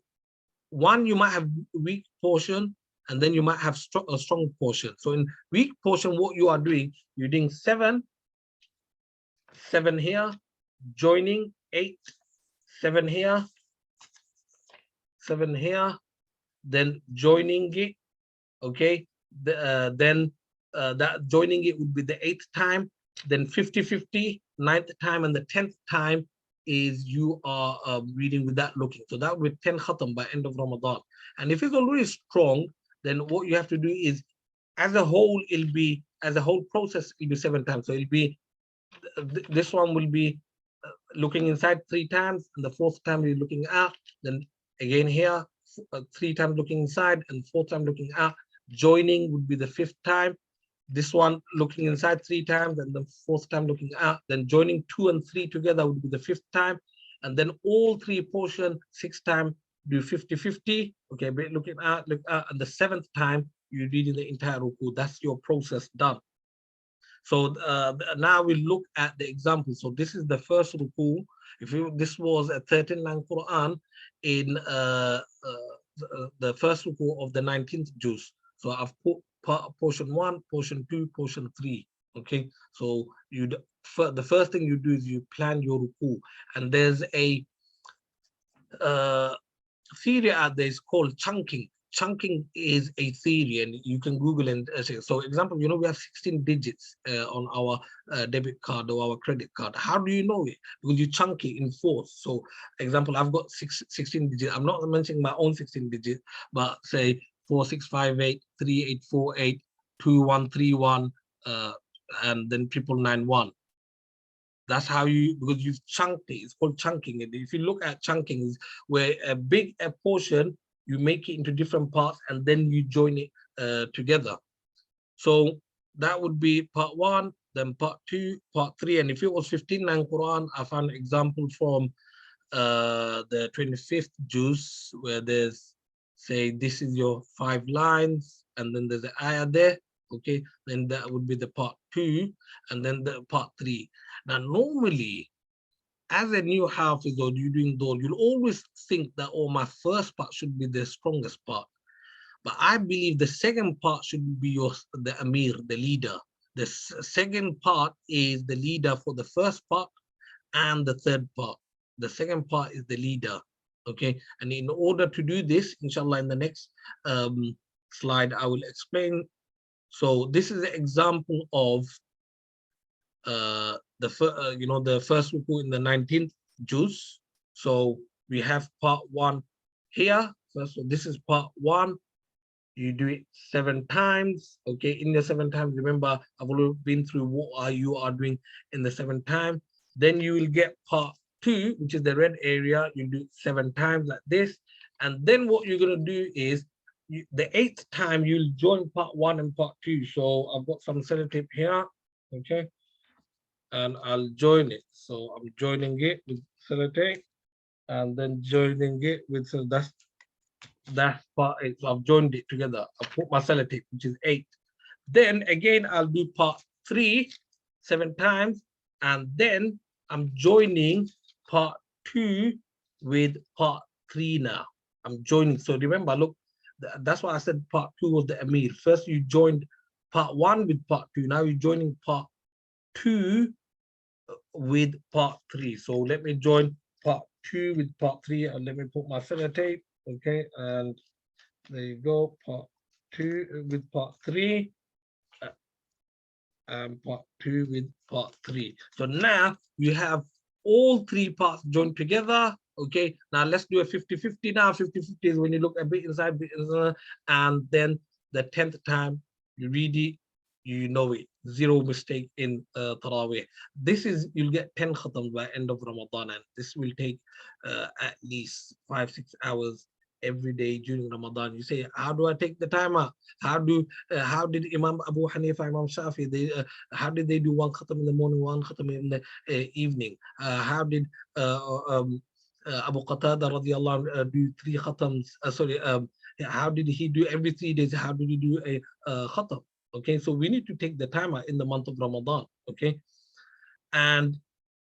1, you might have weak portion, and then you might have a strong portion. So in weak portion, what you are doing, you're doing 7 here, joining 8, 7 here, 7 here, then joining it. Okay, then that joining it would be the 8th time, then 50-50, 9th time, and the 10th time is you are reading without looking. So that would be 10 khatam by end of Ramadan. And if it's already strong, then what you have to do is, as a whole, it'll be, as a whole process, it'll be 7 times. So it'll be, this one will be looking inside 3 times, and the 4th time you're looking out, then again here, 3 times looking inside, and 4th time looking out. Joining would be the 5th time. This one looking inside 3 times, and the 4th time looking out. Then joining 2 and 3 together would be the 5th time. And then all 3 portion, 6th time, do 50-50. Okay, but looking out, look out, and the 7th time you're reading the entire ruku. That's your process done. So now we look at the example. So this is the first ruku. If this was a 13-line Quran in the first ruku of the 19th juz. So I've put portion 1, portion 2, portion 3. Okay, so the first thing you do is you plan your ruku, and there's a theory out there is called chunking. Chunking is a theory, and you can Google and say, so example, we have 16 digits on our debit card or our credit card. How do you know it? Because you chunk it in 4s. So example, I've got 16 digits. I'm not mentioning my own 16 digits, but say 4658 3848 2131 and then 991. That's how because you've chunked it. It's called chunking. And if you look at chunking, is where a big portion, you make it into different parts, and then you join it together. So that would be part 1, then part 2, part 3. And if it was 15-line Quran, I found an example from the 25th juz, where there's, say, this is your 5 lines, and then there's an ayah there. Okay, then that would be the part 2, and then the part 3. Now, normally, as a new hafiz, or you're doing dawr, you'll always think that, oh, my first part should be the strongest part. But I believe the second part should be the Amir, the leader. The second part is the leader for the first part and the third part. The second part is the leader. Okay, and in order to do this, inshallah, in the next slide, I will explain. So this is an example of the first ruku in the 19th juz. So we have part 1 here. So this is part 1. You do it 7 times. Okay, in the 7 times, remember, I've already been through what you are doing in the 7 times. Then you will get part 2, which is the red area. You do 7 times like this. And then what you're going to do is, the 8th time, you'll join part 1 and part 2. So I've got some sellotape here. Okay, and I'll join it. So I'm joining it with sellotape, and then joining it with, so that's part 8. So I've joined it together. I put my sellotape, which is 8. Then again, I'll do part 3 7 times, and then I'm joining part 2 with part 3 now. I'm joining. So remember, look, that's why I said part 2 was the Amir. First, you joined part 1 with part 2. Now you're joining part 2 with part 3. So let me join part 2 with part 3, and let me put my sellotape. Okay, and there you go, part 2 with part 3, and part 2 with part 3. So now you have all 3 parts joined together. Okay, now let's do a 50-50 now. 50-50 is when you look a bit inside, and then the 10th time you read it you know it. Zero mistake in Taraweeh. This is, you'll get 10 khatams by end of Ramadan, and this will take at least 5-6 hours every day during Ramadan. You say, how do I take the time out? How did Imam Abu Hanifa, Imam Shafi, how did they do one khatam in the morning, one khatam in the evening? How did Abu Qatada radiallahu anhu do 3 khatams? How did he do every 3 days? How did he do a khatam? Okay, so we need to take the time out in the month of Ramadan. Okay, and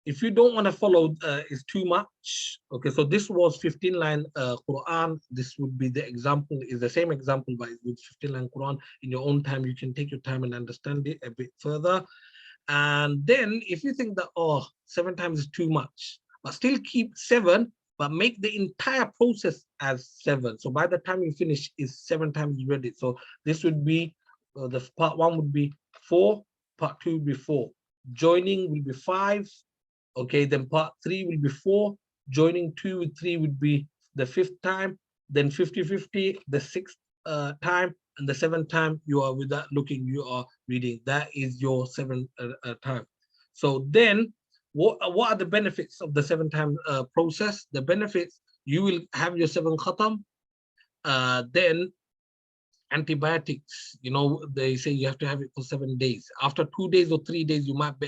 if you don't want to follow, it's too much. Okay, so this was 15-line Quran. This would be the example, is the same example, but with 15-line Quran. In your own time, you can take your time and understand it a bit further. And then if you think that, oh, 7 times is too much, but still keep 7, but make the entire process as 7. So by the time you finish, is 7 times ready. So this would be, the part 1 would be 4, part 2 would be 4. Joining will be 5. Okay, then part 3 will be 4. Joining 2 with 3 would be the 5th time. Then 50-50, the 6th time. And the 7th time, you are, without looking, you are reading. That is your 7th time. So then, what are the benefits of the 7-time process? The benefits, you will have your 7 khatam. Then antibiotics, you know, they say you have to have it for 7 days. After 2 days or 3 days, you might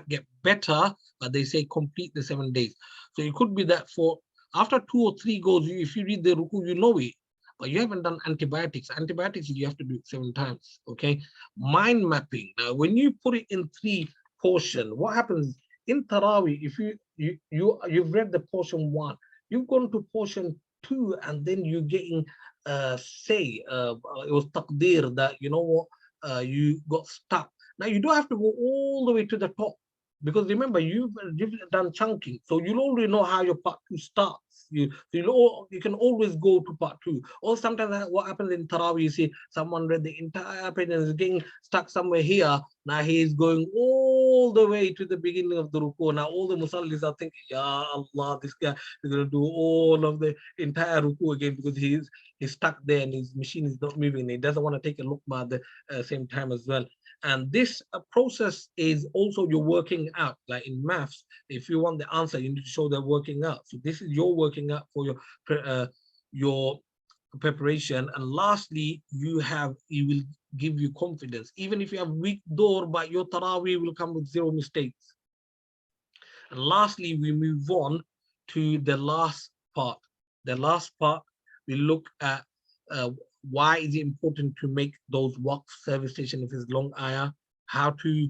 get better, but they say complete the 7 days. So it could be that for after 2 or 3 goes, if you read the ruku, you know it, but you haven't done antibiotics. Antibiotics, you have to do it 7 times. Okay, mind mapping. Now, when you put it in 3 portion, what happens in Taraweeh? If you've read the portion 1, you've gone to portion 2, and then you're getting say it was taqdeer, that you know what, you got stuck. Now you don't have to go all the way to the top, because remember, you've done chunking, so you'll already know how your part 2 starts. You can always go to part 2. Or sometimes what happens in Taraweeh, you see someone read the entire page and is getting stuck somewhere here. Now he is going all the way to the beginning of the ruku. Now all the musallis are thinking, Ya Allah, this guy is going to do all of the entire ruku again, because he's stuck there and his machine is not moving. And he doesn't want to take a look at the same time as well. And this process is also you're working out, like in maths. If you want the answer, you need to show they're working out. So this is your working out for your preparation. And lastly, you will give you confidence. Even if you have weak door, but your Taraweeh will come with 0 mistakes. And lastly, we move on to the last part. The last part, we look at why is it important to make those waqf service station if it's long ayah, how to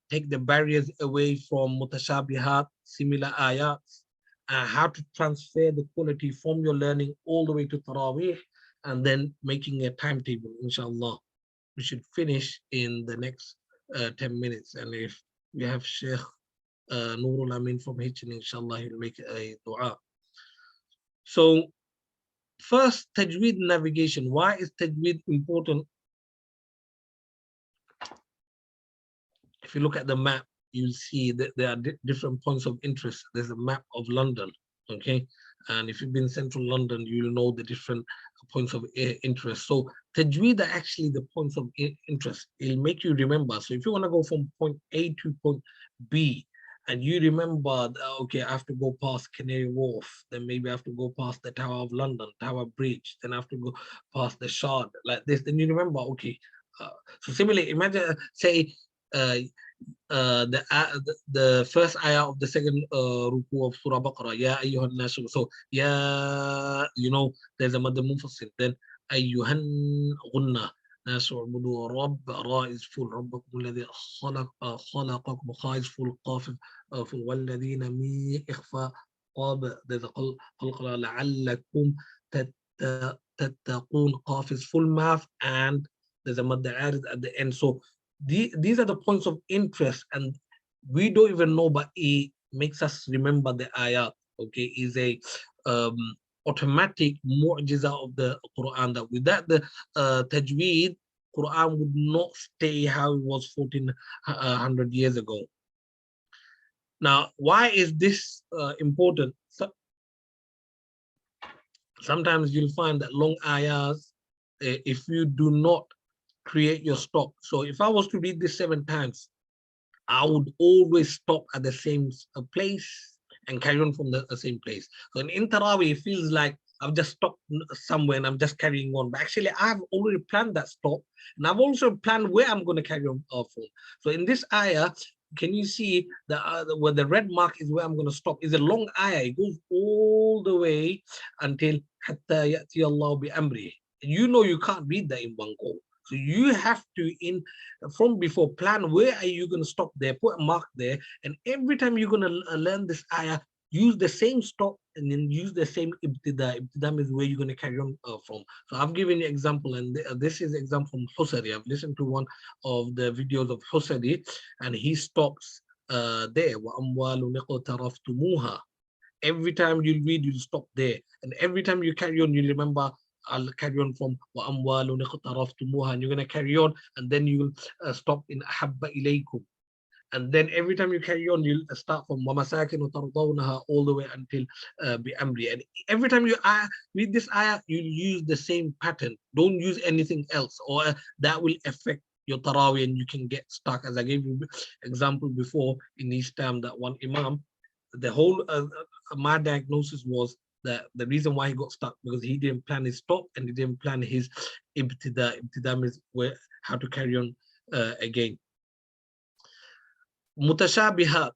take the barriers away from mutashabihat, similar ayats, how to transfer the quality from your learning all the way to Taraweeh, and then making a timetable, inshallah. We should finish in the next 10 minutes. And if we have Sheikh Nurul Amin from Hitchin, inshallah, he'll make a dua. So first, Tajweed navigation. Why is Tajweed important? If you look at the map, you'll see that there are different points of interest. There's a map of London, okay? And if you've been central London, you'll know the different points of interest. So Tajweed are actually the points of interest. It'll make you remember. So if you want to go from point A to point B, and you remember, okay, I have to go past Canary Wharf, then maybe I have to go past the Tower of London, Tower Bridge, then I have to go past the Shard, like this, then you remember, okay. So similarly, imagine, say, the first ayah of the second ruku of Surah Baqarah, Ya ayyuhan nasu. So, Ya, you know, there's a mad munfasil, then ayyuhan gunna. ناس اعبدوا رب راء is full ربكم الذي خلقكم خاء is full قاف والذين مي إخفاء قاب there's a قلقلة لعلكم تتقون قاف is full math, and there's a مد عارض at the end. So these are the points of interest, and we don't even know, but it makes us remember the ayat. Okay, is a automatic mu'jiza of the Quran, that without the Tajweed, Quran would not stay how it was 1400 years ago. Now, why is this important? So, sometimes you'll find that long ayahs, if you do not create your stop. So if I was to read this 7 times, I would always stop at the same place and carry on from the same place. So in Taraweeh, it feels like I've just stopped somewhere and I'm just carrying on. But actually, I've already planned that stop. And I've also planned where I'm going to carry on from. So in this ayah, can you see where the red mark is where I'm going to stop? It's a long ayah. It goes all the way until حَتَّى يَأْتِيَ اللَّهُ بِأَمْرِهِ. You know you can't read that in one go. So you have to, from before, plan where are you going to stop there, put a mark there, and every time you're going to learn this ayah, use the same stop and then use the same ibtida. Ibtida is where you're going to carry on from. So I've given you example, and this is example from Husari. I've listened to one of the videos of Husari, and he stops there. وَأَمْوَالٌ اقْتَرَفْتُمُوهَا. Every time you read, you stop there, and every time you carry on, you remember. I'll carry on from وَأَمْوَالٌ اقْتَرَفْتُمُوهَا, and you're going to carry on, and then you will stop in أَحَبَّ إِلَيْكُمْ. And then every time you carry on, you'll start from وَمَسَاكِنُ تَرْضَوْنَهَا all the way until بِأَمْرِ. And every time you read this ayah, you use the same pattern. Don't use anything else, or that will affect your Taraweeh and you can get stuck. As I gave you example before in East Time, that one Imam, the whole my diagnosis was that the reason why he got stuck because he didn't plan his stop and he didn't plan his ibtida. Ibtida is where how to carry on again. Mutashabihat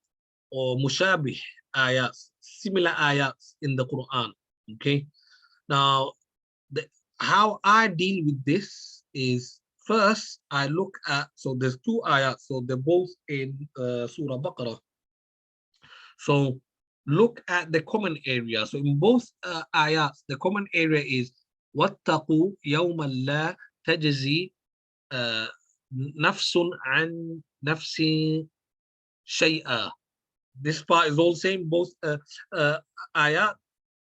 or mushabih ayats, similar ayats in the Quran. Okay, now how I deal with this is first I look at, so there's 2 ayats, so they're both in Surah Baqarah. So look at the common area. So in both ayats, the common area is وَاتَّقُوا يَوْمًا لَا تَجْزِي نَفْسٌ عَنْ نَفْسٍ شَيْئًا. This part is all same, both ayat.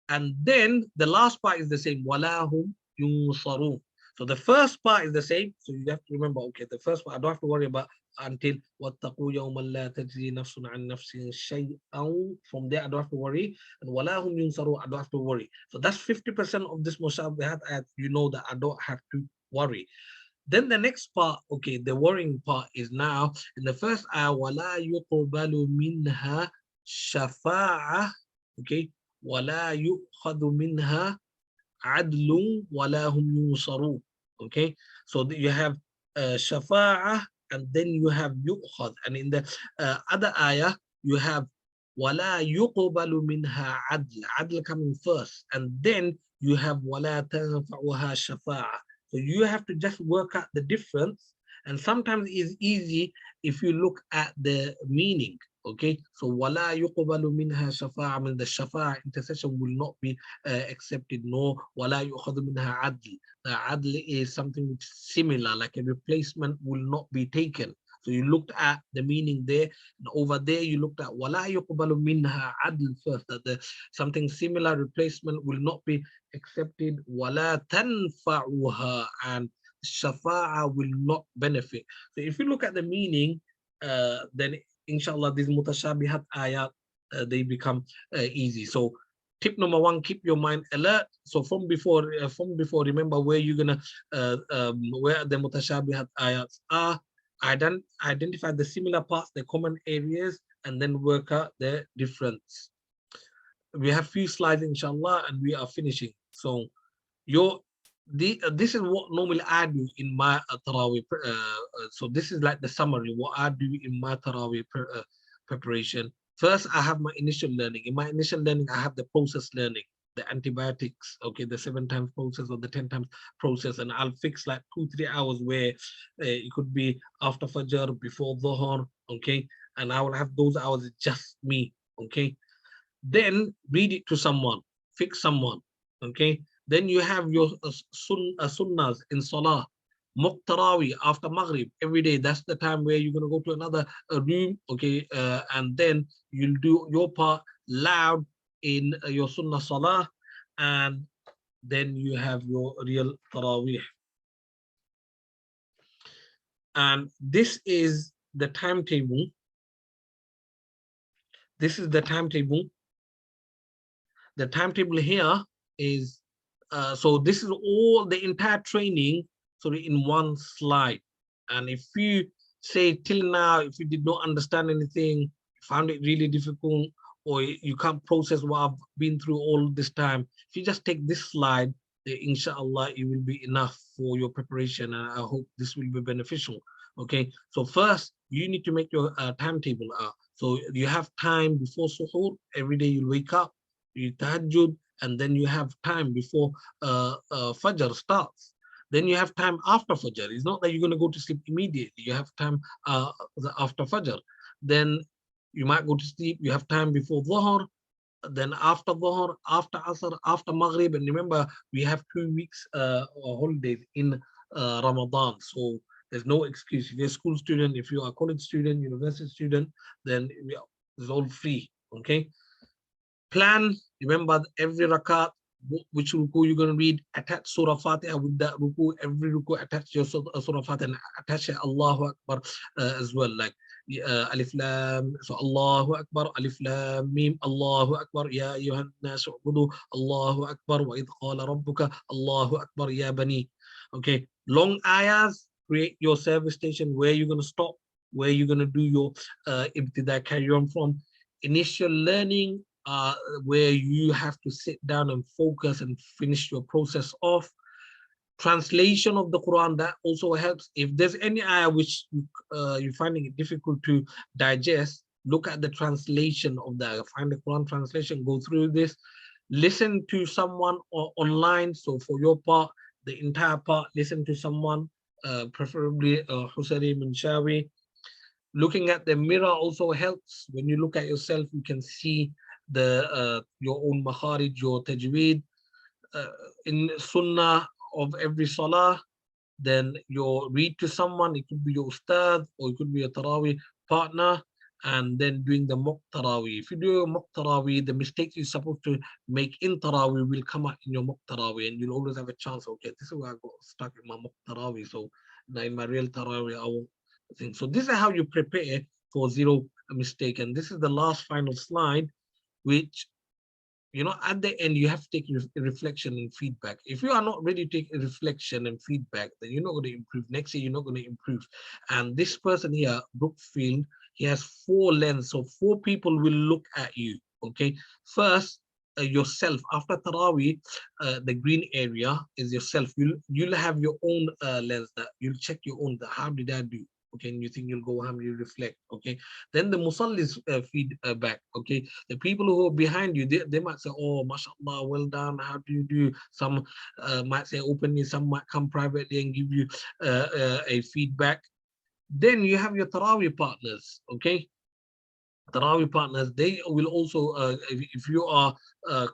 And then the last part is the same. وَلَا هُمْ يُنصَرُونَ. So the first part is the same. So you have to remember, okay, the first part I don't have to worry about until وَاتَّقُوا يَوْمًا لَا تَجْزِي نَفْسٌ عَنْ نَفْسٍ شَيْئًا. From there I don't have to worry. And وَلَا هُمْ يُنصَرُونَ, I don't have to worry. So that's 50% of this mushabihat ayat. You know that I don't have to worry. Then the next part, okay, the worrying part is now in the first ayah, وَلَا يُقْبَلُ مِنْهَا شَفَاعَةٌ. Okay, وَلَا يُؤْخَذُ مِنْهَا عَدْلٌ وَلَا هُمْ يُنصَرُونَ. Okay, so you have shafa'ah and then you have yu'khad, and in the other ayah you have وَلَا يُقْبَلُ مِنْهَا عَدْلٌ, عَدْل coming first, and then you have وَلَا تَنْفَعُهَا شَفَاعَةٌ. So you have to just work out the difference, and sometimes it's easy if you look at the meaning. Okay, so وَلَا يُقْبَلُ مِنْهَا شَفَاعَةٌ, means the shafa'a intercession will not be accepted, nor وَلَا يُؤْخَذُ مِنْهَا عَدْلٌ. The adl is something which is similar, like a replacement will not be taken. So you looked at the meaning there, and over there you looked at وَلَا يُقْبَلُ مِنْهَا عَدْلٌ first, that something similar replacement will not be accepted. وَلَا تَنْفَعُهَا, and shafa'a will not benefit. So if you look at the meaning, then inshallah these mutashabihat ayat they become easy. So tip number 1, keep your mind alert. So from before remember where you're gonna where the mutashabihat ayats are. Identify the similar parts, the common areas, and then work out the difference. We have few slides inshallah and we are finishing. So this is what normally I do in my Taraweeh. So this is like the summary, what I do in my Taraweeh preparation. First, I have my initial learning. In my initial learning, I have the process learning, the antibiotics, okay, the 7 times process or the 10 times process, and I'll fix like 2-3 hours where it could be after Fajr, before Dhuhr, okay, and I will have those hours just me, okay. Then read it to someone, fix someone, okay. Then you have your sunnahs in Salah, Muqtarawi after Maghrib every day. That's the time where you're going to go to another room, okay, and then you'll do your part loud in your Sunnah Salah, and then you have your real Taraweeh. And this is the timetable. This is the timetable. The timetable here is so this is all the entire training sorry, in one slide. And if you say till now, if you did not understand anything, found it really difficult, or you can't process what I've been through all this time, if you just take this slide, inshallah, it will be enough for your preparation. And I hope this will be beneficial. Okay, so first you need to make your timetable. So you have time before suhoor. Every day you wake up, you tahajjud, and then you have time before fajr starts. Then you have time after fajr. It's not that you're going to go to sleep immediately. You have time after fajr. Then you might go to sleep. You have time before dhuhr, then after dhuhr, after asr, after maghrib. And remember, we have 2 weeks holidays in Ramadan, so there's no excuse. If you're a school student, if you are a college student, university student, then it's all free. Okay, plan. Remember, every rakat, which ruku you're going to read, attach surah Fatiha with that ruku. Every ruku attach your surah Fatiha, and attach Allahu Akbar as well, like alif lam. So Allahu Akbar, alif lam mim, Allahu Akbar, ya ayyuhan nas ubudu, Allahu Akbar, wa idh qala rabbuka, Allahu Akbar, ya bani. Okay, long ayahs. Create your service station where you're going to stop, where you're going to do your ibtida, carry on from. Initial learning, where you have to sit down and focus and finish your process off. Translation of the Quran, that also helps. If there's any ayah which you're finding it difficult to digest, look at the translation of the ayah. Find the Quran translation, go through this, listen to someone online. So for your part, the entire part, listen to someone, preferably Husari Mushabih. Looking at the mirror also helps. When you look at yourself, you can see the your own makharij, your tajweed, in sunnah of every salah. Then you read to someone. It could be your ustad, or it could be a Taraweeh partner, and then doing the mock Taraweeh. If you do a mock Taraweeh, the mistakes you're supposed to make in Taraweeh will come out in your mock Taraweeh, and you'll always have a chance. Okay, this is where I got stuck in my mock Taraweeh, so now in my real Taraweeh I won't think. So this is how you prepare for zero mistake. And this is the last final slide, which, you know, at the end, you have to take reflection and feedback. If you are not ready to take a reflection and feedback, then you're not going to improve. Next year, you're not going to improve. And this person here, Brookfield, he has 4 lenses. So 4 people will look at you. Okay. First, yourself. After Taraweeh, the green area is yourself. You'll have your own lens that you'll check your own. How did I do? Okay, and you think you'll go home, you reflect. Okay, then the musallis feedback. Okay, the people who are behind you, they might say, oh, mashallah, well done, how do you do? Some might say openly, some might come privately and give you a feedback. Then you have your Taraweeh partners. Okay, Taraweeh partners, they will also, if you are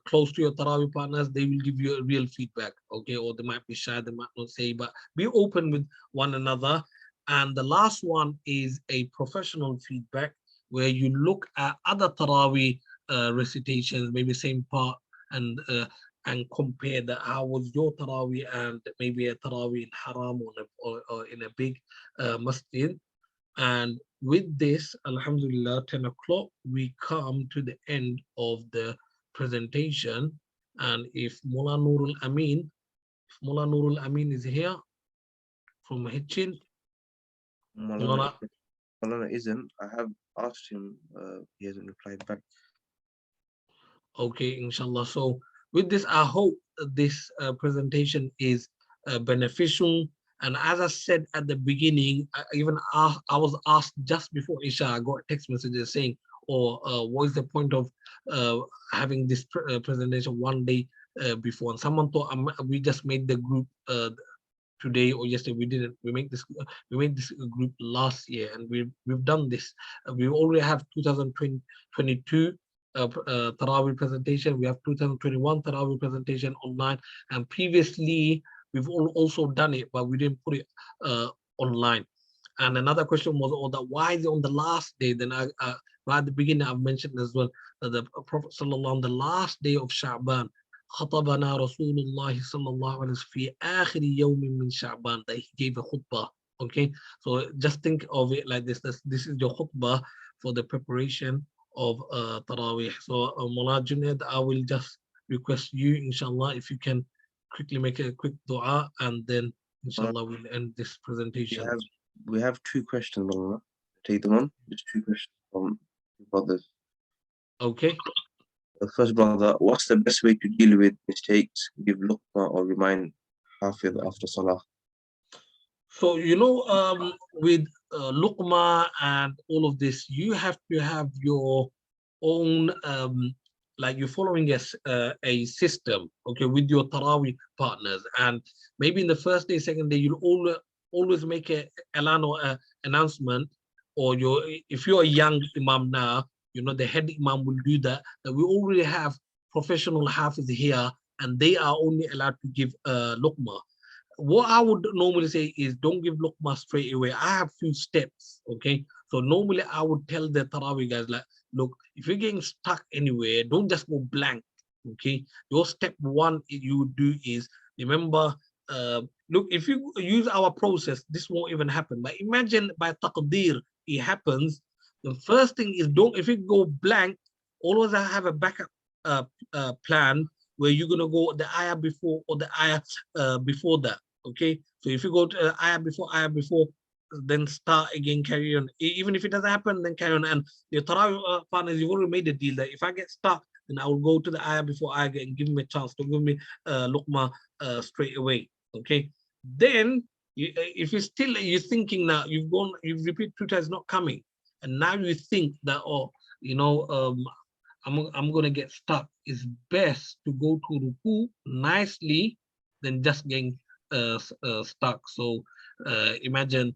close to your Taraweeh partners, they will give you a real feedback. Okay, or they might be shy, they might not say, but be open with one another. And the last one is a professional feedback, where you look at other Taraweeh recitations, maybe same part, and compare that. How was your Taraweeh and maybe a Taraweeh in Haram, or in a big masjid. And with this, Alhamdulillah, 10 o'clock, we come to the end of the presentation. And if Maulana Nurul Amin is here from Hitchin, Malana, Maulana. Malana isn't. I have asked him, he hasn't replied back. Okay, inshallah. So with this, I hope this presentation is beneficial. And as I said at the beginning, I was asked just before Isha, I got text messages saying, or what is the point of having this presentation one day before? And someone thought we just made the group today or yesterday. We didn't. We made this group last year, and we've done this. We already have 2022 Taraweeh presentation. We have 2021 Taraweeh presentation online, and previously we've also done it, but we didn't put it online. And another question was, oh, that why is it on the last day? Then right at the beginning, I've mentioned as well that the Prophet sallallahu on the last day of Sha'ban, خطبنا رسول الله صلى الله عليه وسلم في آخر يوم من شعبان, that he gave a khutbah. Okay, so just think of it like this. This is your khutbah for the preparation of Taraweeh. So Mullah Junaid, I will just request you, inshallah, if you can quickly make a quick dua, and then Inshallah, we'll end this presentation. We have two questions, Maulana. Take them on. Just two questions from brothers. Okay. The first brother, what's the best way to deal with mistakes? Give luqma or remind hafidh after salah? So, with Luqma and all of this, you have to have your own, like you're following a system, okay, with your Taraweeh partners. And maybe in the first day, second day, you'll always make a elan or a announcement, or if you're a young Imam now, the head Imam will do that. That we already have professional hafiz here, and they are only allowed to give Luqma. What I would normally say is don't give luqma straight away. I have few steps, okay? So normally I would tell the Taraweeh guys, like, look, if you're getting stuck anywhere, don't just go blank, okay? Your step one you would do is, remember, look, if you use our process, this won't even happen. But imagine by taqdeer, it happens. The first thing is, if you go blank, always have a backup plan where you're going to go the ayah before or the ayah before that. Okay, so if you go to ayah before, then start again, carry on. Even if it doesn't happen, then carry on. And your Tarawih partners, you've already made a deal that if I get stuck, then I will go to the ayah before ayah and give me a chance to give me luqma straight away. Okay, then if you're thinking now, you've repeated two times, not coming, and now you think that, I'm gonna get stuck. It's best to go to ruku nicely than just getting stuck. So imagine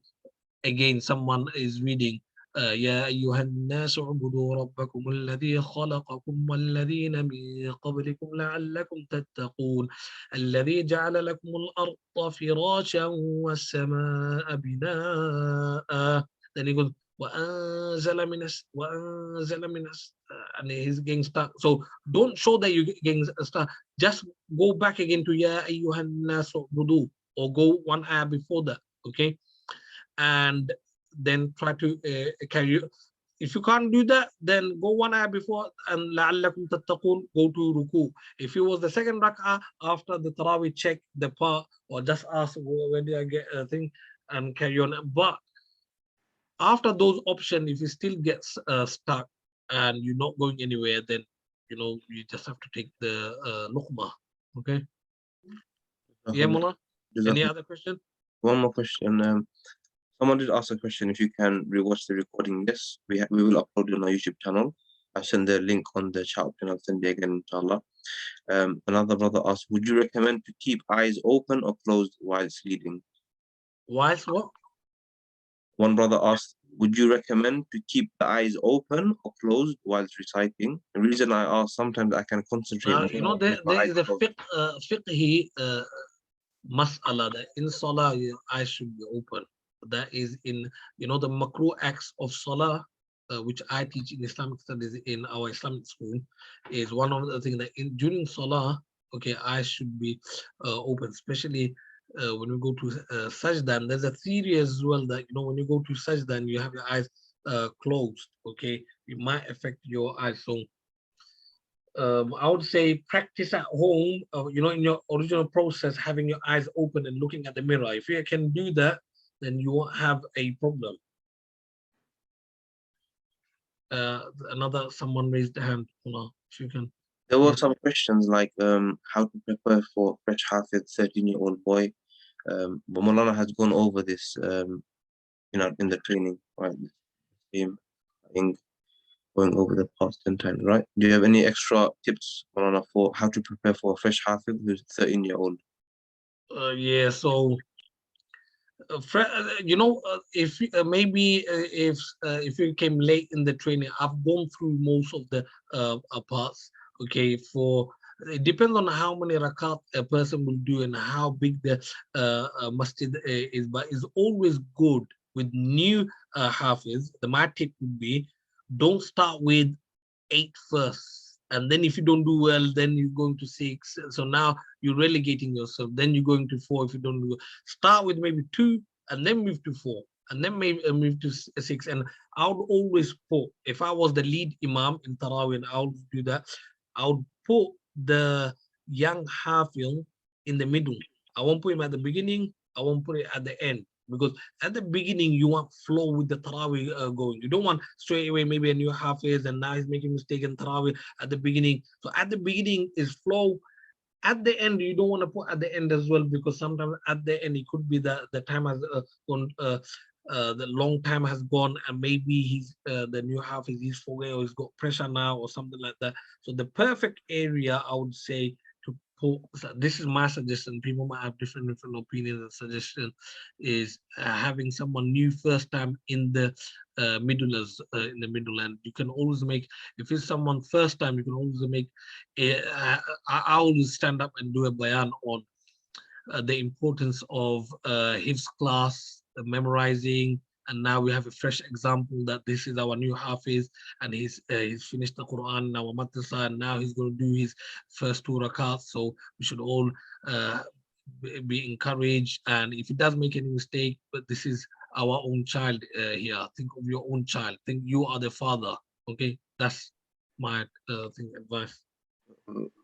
again someone is reading يا أيها الناس اعبدوا ربكم الذي خلقكم والذين من قبلكم لعلكم تتقون الذي جعل لكم الأرض فراشا والسماء بناء. Then he goes and he's getting stuck. So don't show that you're getting stuck. Just go back again to Ya Ayyuhan Nasu Budu, or go one ayah before that, okay? And then try to carry. If you can't do that, then go one ayah before and لَعَلَّكُمْ تَتَّقُونَ, go to ruku. If it was the second rak'ah after the Taraweeh, check the part or just ask when did I get a thing and carry on. But after those options, if you still get stuck and you're not going anywhere, then you just have to take the luqma. Okay. Yeah, Mullah. Any other question? One more question. Someone did ask a question. If you can rewatch the recording, yes, we will upload it on our YouTube channel. I send the link on the chat and I'll send it again, inshallah. Another brother asked, would you recommend to keep eyes open or closed while sleeping? Whilst what? One brother asked, would you recommend to keep the eyes open or closed whilst reciting? The reason I ask, sometimes I can concentrate. There is a fiqhi mas'ala that in salah your eyes should be open. That is in the makruh acts of salah, which I teach in Islamic studies in our Islamic school, is one of the things that during salah, okay, eyes should be open, especially when we go to sajda. And there's a theory as well that when you go to sajda and you have your eyes closed, okay, it might affect your eyes. So I would say practice at home, in your original process, having your eyes open and looking at the mirror. If you can do that, then you won't have a problem. Someone raised the hand. If you can. There were some questions like how to prepare for fresh hafid 13-year-old boy. But Maulana has gone over this, in the training, right? I think going over the past 10 times, right? Do you have any extra tips, Maulana, for how to prepare for a fresh hafid who's 13-year-old? Yeah, so if maybe if you came late in the training, I've gone through most of the parts. Okay, it depends on how many rakat a person will do and how big the masjid is, but it's always good with new hafiz. My tip would be, don't start with 8 first, and then if you don't do well, then you're going to 6. So now you're relegating yourself. Then you're going to 4 if you don't do well. Start with maybe 2 and then move to 4 and then maybe move to 6. And I would always put, if I was the lead imam in Taraweeh, I would do that. I would put the young hafil in the middle. I won't put him at the beginning, I won't put it at the end, because at the beginning you want flow with the Taraweeh going. You don't want straight away maybe a new hafiz and now he's making mistake in Taraweeh at the beginning. So at the beginning is flow. At the end, you don't want to put at the end as well, because sometimes at the end it could be that the time has gone, the long time has gone, and maybe he's the new half is he's forget, or he's got pressure now or something like that. So the perfect area, I would say, to put, so this is my suggestion, people might have different opinions and suggestions, is having someone new first time in the middle, as in the middle. And you can always make, if it's someone first time, you can always make I always stand up and do a bayan on the importance of hifdh class, memorizing. And now we have a fresh example that this is our new hafiz, and he's finished the Quran in our madrasa, and now he's going to do his first 2 rakats. So we should all be encouraged. And if he does make any mistake, but this is our own child here. Think of your own child. Think you are the father. Okay, that's my advice.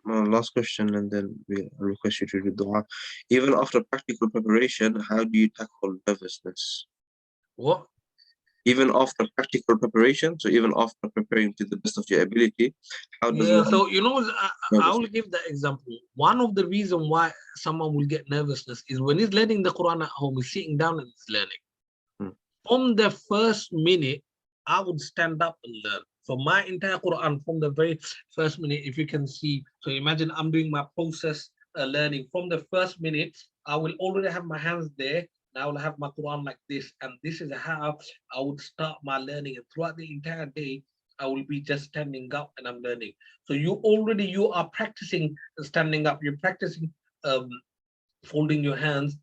Last question, and then we request you to do dua. Even after practical preparation, how do you tackle nervousness? What? Even after practical preparation, so even after preparing to the best of your ability, how does one So you know, I will nervousness? give the example. One of the reasons why someone will get nervousness is when he's learning the Quran at home, he's sitting down and he's learning. From the first minute, I would stand up and learn. So my entire Quran, from the very first minute, if you can see, so imagine I'm doing my process learning. From the first minute, I will already have my hands there, and I will have my Quran like this. And this is how I would start my learning. And throughout the entire day, I will be just standing up and I'm learning. So you are practicing standing up. You're practicing folding your hands.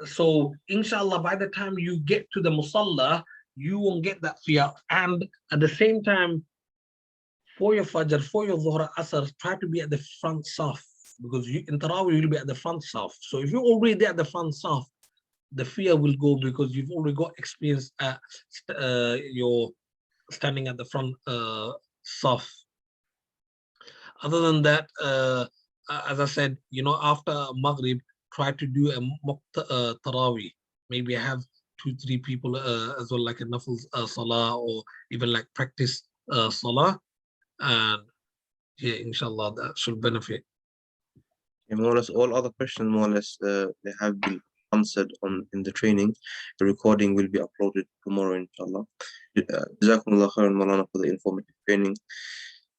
So inshallah, by the time you get to the musalla, you won't get that fear. And at the same time, for your fajr, for your dhuhr, asr, try to be at the front saf, because you in Taraweeh you'll be at the front saf. So if you're already there at the front saf, the fear will go, because you've already got experience at your standing at the front saf. Other than that, as I said, you know, after Maghrib, try to do a mock Taraweeh. Maybe have 2-3 people as well, like a nafil salah, or even like practice salah. And yeah, inshallah, that should benefit. And more or less, all other questions, more or less, they have been answered in the training. The recording will be uploaded tomorrow, inshallah. Jazakumullah khairan, Maulana, for the informative training.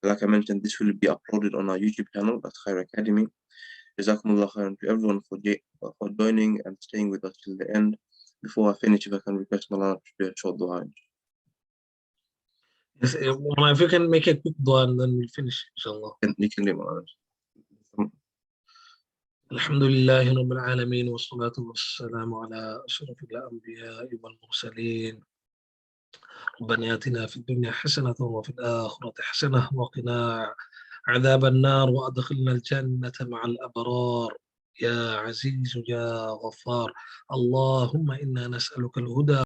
Like I mentioned, this will be uploaded on our YouTube channel at Khayr Academy. Jazakumullah khairan to everyone for joining and staying with us till the end. Before I finish, if I can request Maulana to do a short dua. Yes, if you can make a quick dua and then we'll finish, inshallah. You can do Maulana. الحمد لله رب العالمين والصلاة والسلام على أشرف الأنبياء والمرسلين. ربنا آتنا في الدنيا حسنة وفي الآخرة حسنة وقنا عذاب النار وأدخلنا الجنة مع الأبرار يا عزيز يا غفار. اللهم إنا نسألك الهدى